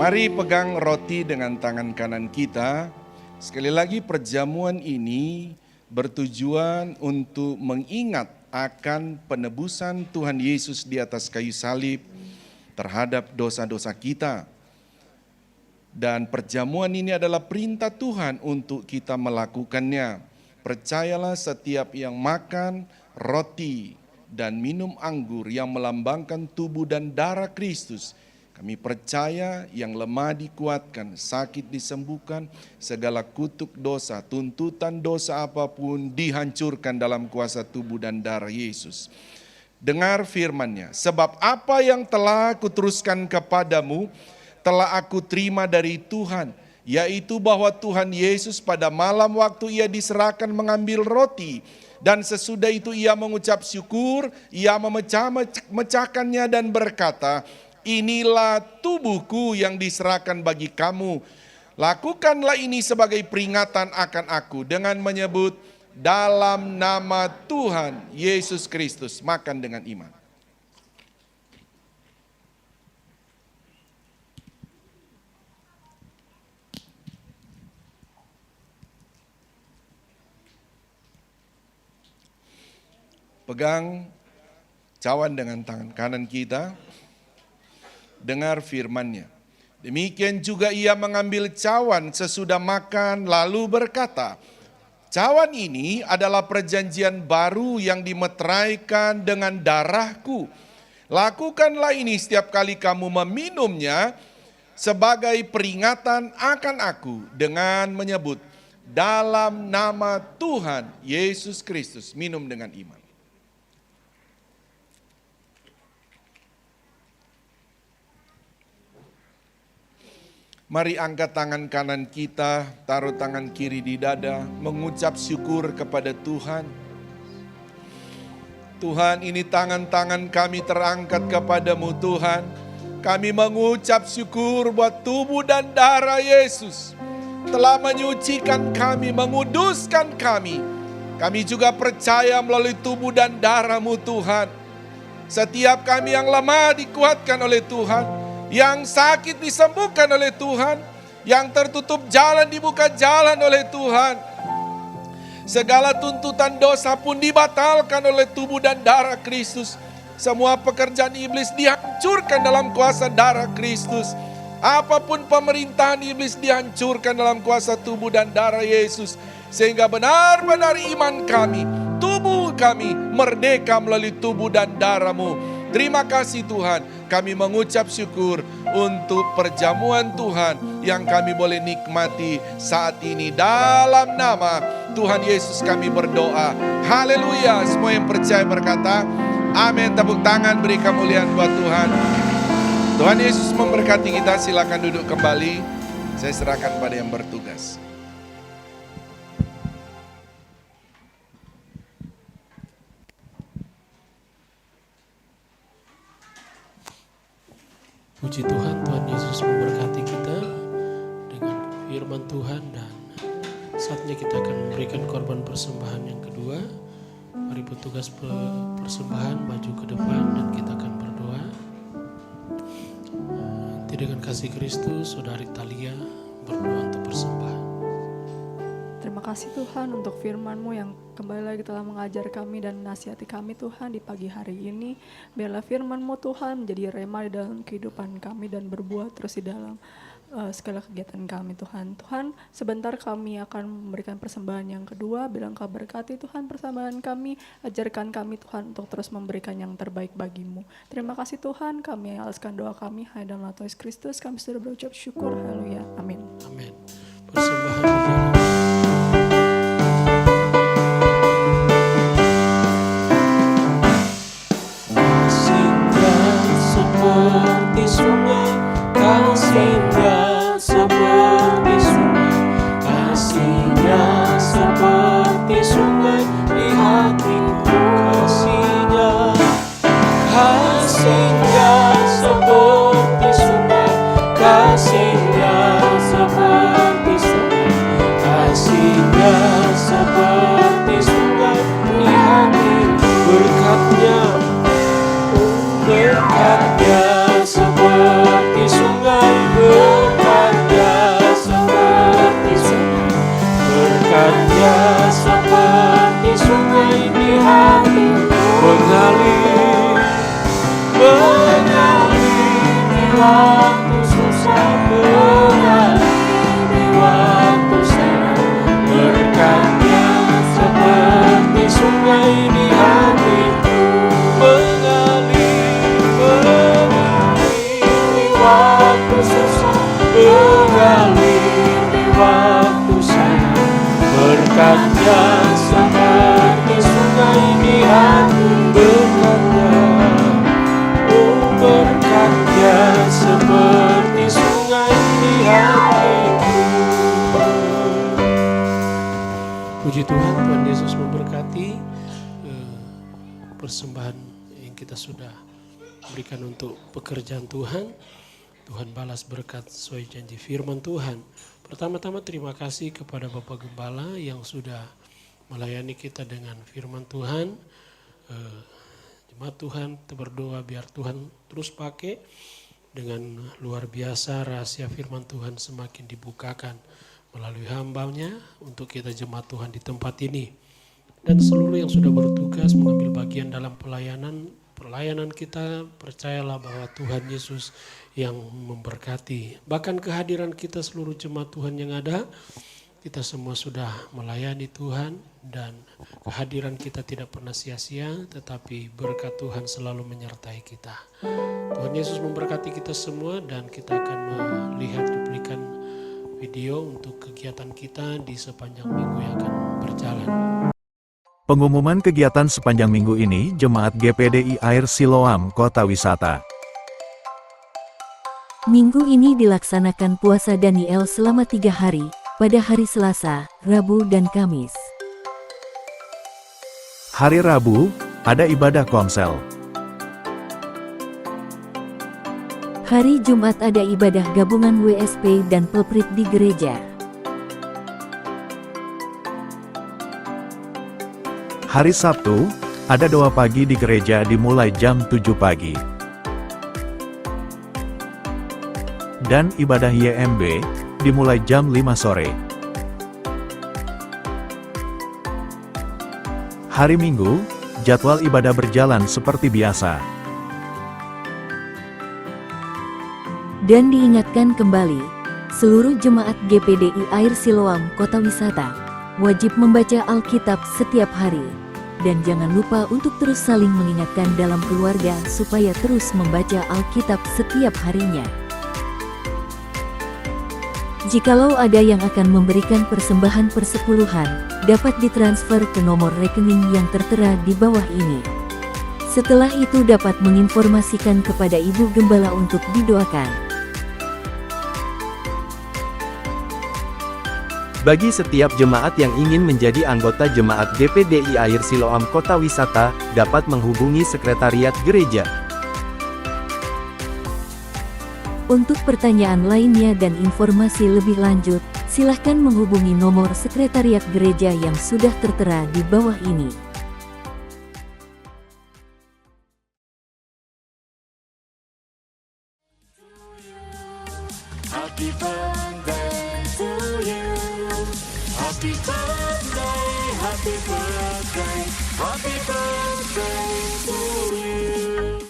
Mari pegang roti dengan tangan kanan kita. Sekali lagi perjamuan ini bertujuan untuk mengingat akan penebusan Tuhan Yesus di atas kayu salib terhadap dosa-dosa kita. Dan perjamuan ini adalah perintah Tuhan untuk kita melakukannya. Percayalah setiap yang makan roti dan minum anggur yang melambangkan tubuh dan darah Kristus. Kami percaya yang lemah dikuatkan, sakit disembuhkan, segala kutuk dosa, tuntutan dosa apapun dihancurkan dalam kuasa tubuh dan darah Yesus. Dengar firman-Nya, sebab apa yang telah kuteruskan kepadamu, telah aku terima dari Tuhan, yaitu bahwa Tuhan Yesus pada malam waktu ia diserahkan mengambil roti, dan sesudah itu ia mengucap syukur, ia memecahkannya dan berkata, inilah tubuhku yang diserahkan bagi kamu. Lakukanlah ini sebagai peringatan akan aku dengan menyebut dalam nama Tuhan Yesus Kristus. Makan dengan iman. Pegang cawan dengan tangan kanan kita. Dengar firman-Nya. Demikian juga ia mengambil cawan sesudah makan lalu berkata, cawan ini adalah perjanjian baru yang dimeteraikan dengan darahku. Lakukanlah ini setiap kali kamu meminumnya sebagai peringatan akan aku dengan menyebut dalam nama Tuhan Yesus Kristus. Minum dengan iman. Mari angkat tangan kanan kita, taruh tangan kiri di dada, mengucap syukur kepada Tuhan. Tuhan, ini tangan-tangan kami terangkat kepadamu Tuhan. Kami mengucap syukur buat tubuh dan darah Yesus. Telah menyucikan kami, menguduskan kami. Kami juga percaya melalui tubuh dan darah-Mu Tuhan. Setiap kami yang lemah dikuatkan oleh Tuhan. Yang sakit disembuhkan oleh Tuhan, yang tertutup jalan dibuka jalan oleh Tuhan. Segala tuntutan dosa pun dibatalkan oleh tubuh dan darah Kristus. Semua pekerjaan iblis dihancurkan dalam kuasa darah Kristus. Apapun pemerintahan iblis dihancurkan dalam kuasa tubuh dan darah Yesus. Sehingga benar-benar iman kami, tubuh kami merdeka melalui tubuh dan darah-Mu. Terima kasih Tuhan, kami mengucap syukur untuk perjamuan Tuhan yang kami boleh nikmati saat ini. Dalam nama Tuhan Yesus kami berdoa. Haleluya. Semua yang percaya berkata, amin. Tepuk tangan, beri kemuliaan buat Tuhan. Tuhan Yesus memberkati kita, silakan duduk kembali. Saya serahkan pada yang bertugas. Puji Tuhan, Tuhan Yesus memberkati kita dengan firman Tuhan dan saatnya kita akan memberikan korban persembahan yang kedua. Mari mari petugas persembahan maju ke depan dan kita akan berdoa. Nanti dengan kasih Kristus, Saudari Talia berdoa untuk persembahan. Terima kasih Tuhan untuk firman-Mu yang kembali lagi telah mengajar kami dan menasihati kami Tuhan di pagi hari ini. Biarlah firman-Mu Tuhan menjadi rema di dalam kehidupan kami dan berbuah terus di dalam segala kegiatan kami Tuhan. Tuhan, sebentar kami akan memberikan persembahan yang kedua. Bilang Kau berkati Tuhan persembahan kami, ajarkan kami Tuhan untuk terus memberikan yang terbaik bagi-Mu. Terima kasih Tuhan, kami alaskan doa kami hanya dalam nama Tuhan Yesus Kristus. Kami sudah berucap syukur, haleluya, amin. Amin. Persembahan berjalan. Seperti sungai, kasihnya seperti sungai, kasihnya seperti sungai di hatiku, kasihnya, kasihnya seperti sungai, kasihnya seperti sungai, kasihnya seperti sungai di hatiku, berkatnya, berkatnya seperti sungai, berkatnya seperti sungai, berkatnya seperti sungai di hati, mengalir, mengalir di waktu susah, mengalir di waktu senang, berkatnya seperti sungai di hatiku, waktu susah, mengalir di waktu senang, berkatnya seperti sungai di hati, berkatnya, oh berkatnya seperti sungai di hatiku. Puji Tuhan, Tuhan Yesus memberkati persembahan yang kita sudah berikan untuk pekerjaan Tuhan. Tuhan balas berkat sesuai janji firman Tuhan. Pertama-tama terima kasih kepada Bapak Gembala yang sudah melayani kita dengan firman Tuhan. Jemaat Tuhan, kita berdoa biar Tuhan terus pakai dengan luar biasa rahasia firman Tuhan semakin dibukakan melalui hamba-Nya untuk kita jemaat Tuhan di tempat ini. Dan seluruh yang sudah bertugas mengambil bagian dalam pelayanan kita, percayalah bahwa Tuhan Yesus yang memberkati. Bahkan kehadiran kita seluruh jemaat Tuhan yang ada, kita semua sudah melayani Tuhan dan kehadiran kita tidak pernah sia-sia, tetapi berkat Tuhan selalu menyertai kita. Tuhan Yesus memberkati kita semua dan kita akan melihat cuplikan video untuk kegiatan kita di sepanjang minggu yang akan berjalan. Pengumuman kegiatan sepanjang minggu ini Jemaat GPDI Air Siloam Kota Wisata. Minggu ini dilaksanakan puasa Daniel selama 3 hari, pada hari Selasa, Rabu dan Kamis. Hari Rabu, ada ibadah komsel. Hari Jumat ada ibadah gabungan WSP dan pelprit di gereja. Hari Sabtu, ada doa pagi di gereja dimulai jam 7 pagi. Dan ibadah YMB, dimulai jam 5 sore. Hari Minggu, jadwal ibadah berjalan seperti biasa. Dan diingatkan kembali, seluruh jemaat GPDI Air Siloam Kota Wisata wajib membaca Alkitab setiap hari. Dan jangan lupa untuk terus saling mengingatkan dalam keluarga supaya terus membaca Alkitab setiap harinya. Jikalau ada yang akan memberikan persembahan persepuluhan, dapat ditransfer ke nomor rekening yang tertera di bawah ini. Setelah itu dapat menginformasikan kepada Ibu Gembala untuk didoakan. Bagi setiap jemaat yang ingin menjadi anggota Jemaat GPDI Air Siloam Kota Wisata, dapat menghubungi Sekretariat Gereja. Untuk pertanyaan lainnya dan informasi lebih lanjut, silahkan menghubungi nomor Sekretariat Gereja yang sudah tertera di bawah ini. Happy birthday to you. Happy birthday, happy birthday, happy birthday to you.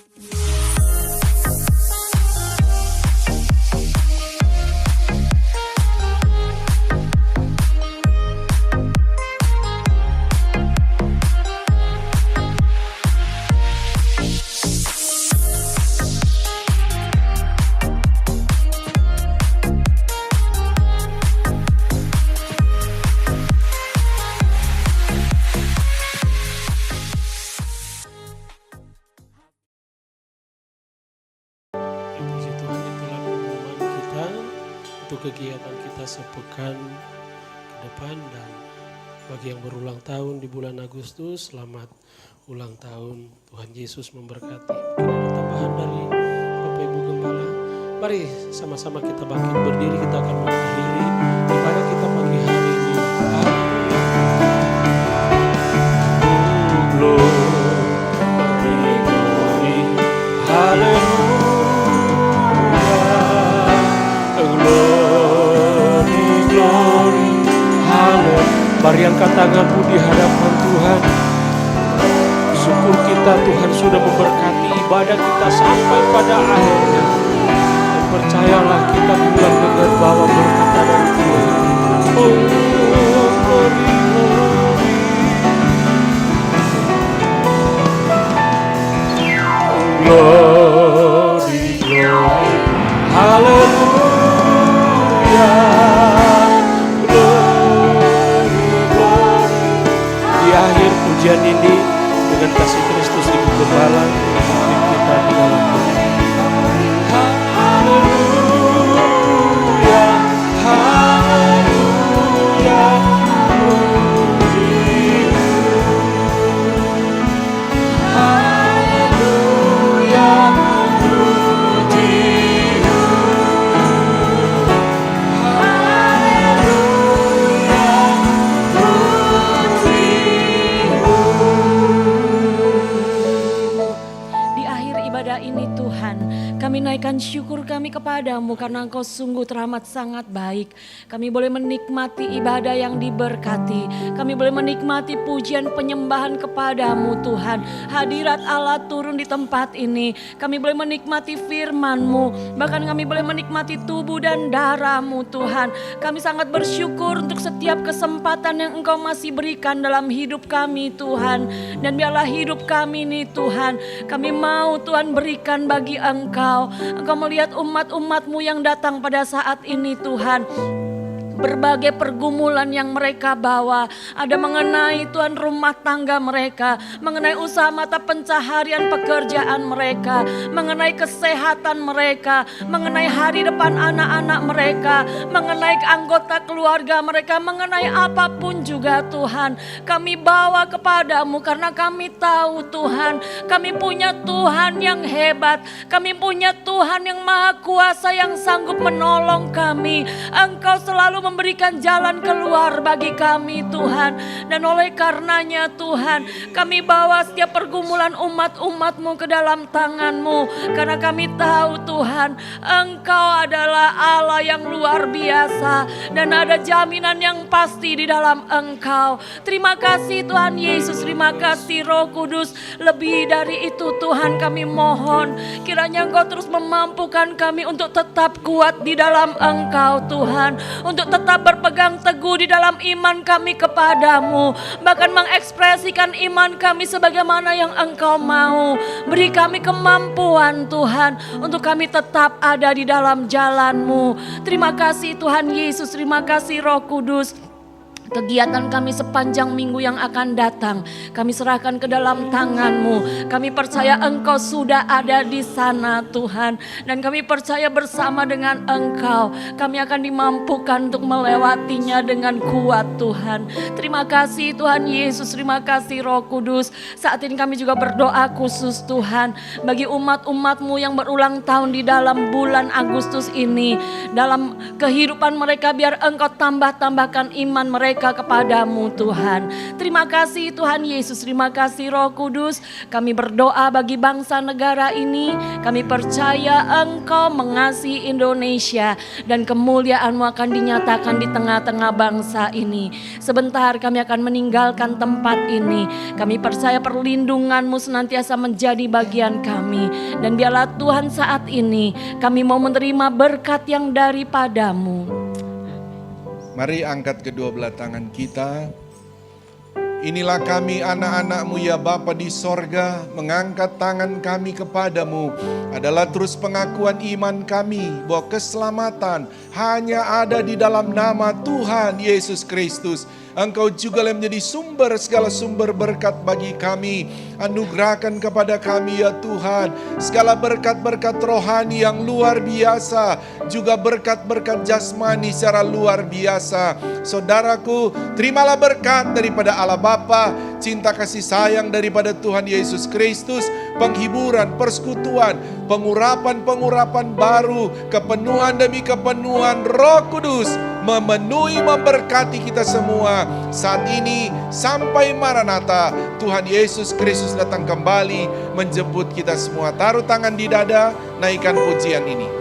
Puji Tuhan, itulah pengumuman kita untuk kegiatan kita sepekan ke depan, dan bagi yang berulang tahun di bulan Agustus, selamat ulang tahun. Tuhan Yesus memberkati. Mungkin ada tambahan dari Bapak Ibu Gembala. Mari sama-sama kita bangkit berdiri, kita akan mengakhiri ibadah kita pagi hari ini. Mari angkat tanganmu di hadapan Tuhan. Syukur kita, Tuhan sudah memberkati ibadah kita sampai pada akhirnya. Dan percayalah, kita pulang dengan bawa berkat dari Tuhan. Oh, glory, glory. Glory, glory. Haleluya. Pujian ini dengan kasih Kristus Ibu Gembala memimpin kita di dalam dunia. Haleluya, haleluya, haleluya, ini Tuhan, kami naikkan syukur kami kepadamu karena Engkau sungguh teramat sangat baik. Kami boleh menikmati ibadah yang diberkati. Kami boleh menikmati pujian penyembahan kepadamu Tuhan. Hadirat Allah turun di tempat ini. Kami boleh menikmati firman-Mu. Bahkan kami boleh menikmati tubuh dan darah-Mu Tuhan. Kami sangat bersyukur untuk setiap kesempatan yang Engkau masih berikan dalam hidup kami Tuhan. Dan biarlah hidup kami ini Tuhan, kami mau Tuhan berikan bagi Engkau. Engkau melihat umat-umat-Mu yang datang pada saat ini Tuhan. Berbagai pergumulan yang mereka bawa, ada mengenai Tuhan rumah tangga mereka, mengenai usaha mata pencaharian pekerjaan mereka, mengenai kesehatan mereka, mengenai hari depan anak-anak mereka, mengenai anggota keluarga mereka, mengenai apapun juga Tuhan, kami bawa kepadamu karena kami tahu Tuhan, kami punya Tuhan yang hebat, kami punya Tuhan yang maha kuasa yang sanggup menolong kami. Engkau selalu memberikan jalan keluar bagi kami Tuhan. Dan oleh karenanya Tuhan, kami bawa setiap pergumulan umat-umat-Mu ke dalam tangan-Mu. Karena kami tahu Tuhan, Engkau adalah Allah yang luar biasa. Dan ada jaminan yang pasti di dalam Engkau. Terima kasih Tuhan Yesus, terima kasih Roh Kudus. Lebih dari itu Tuhan, kami mohon kiranya Engkau terus memampukan kami untuk tetap kuat di dalam Engkau Tuhan. Untuk tetap berpegang teguh di dalam iman kami kepadamu. Bahkan mengekspresikan iman kami sebagaimana yang Engkau mau. Beri kami kemampuan Tuhan untuk kami tetap ada di dalam jalan-Mu. Terima kasih Tuhan Yesus, terima kasih Roh Kudus. Kegiatan kami sepanjang minggu yang akan datang, kami serahkan ke dalam tangan-Mu. Kami percaya Engkau sudah ada di sana Tuhan. Dan kami percaya bersama dengan Engkau, kami akan dimampukan untuk melewatinya dengan kuat Tuhan. Terima kasih Tuhan Yesus, terima kasih Roh Kudus. Saat ini kami juga berdoa khusus Tuhan, bagi umat-umat-Mu yang berulang tahun di dalam bulan Agustus ini. Dalam kehidupan mereka biar Engkau tambah-tambahkan iman mereka mereka kepadamu Tuhan. Terima kasih Tuhan Yesus, terima kasih Roh Kudus. Kami berdoa bagi bangsa negara ini. Kami percaya Engkau mengasihi Indonesia dan kemuliaan-Mu akan dinyatakan di tengah-tengah bangsa ini. Sebentar kami akan meninggalkan tempat ini. Kami percaya perlindungan-Mu senantiasa menjadi bagian kami. Dan biarlah Tuhan saat ini kami mau menerima berkat yang daripada-Mu. Mari angkat kedua belah tangan kita. Inilah kami anak-anak-Mu ya Bapa di sorga, mengangkat tangan kami kepadamu adalah terus pengakuan iman kami bahwa keselamatan hanya ada di dalam nama Tuhan Yesus Kristus. Engkau juga yang menjadi sumber segala sumber berkat bagi kami. Anugerahkan kepada kami ya Tuhan segala berkat-berkat rohani yang luar biasa, juga berkat-berkat jasmani secara luar biasa. Saudaraku, terimalah berkat daripada Allah Bapa, cinta kasih sayang daripada Tuhan Yesus Kristus, penghiburan, persekutuan, pengurapan-pengurapan baru, kepenuhan demi kepenuhan Roh Kudus memenuhi, memberkati kita semua saat ini sampai Maranatha. Tuhan Yesus Kristus datang kembali menjemput kita semua. Taruh tangan di dada, naikkan pujian ini.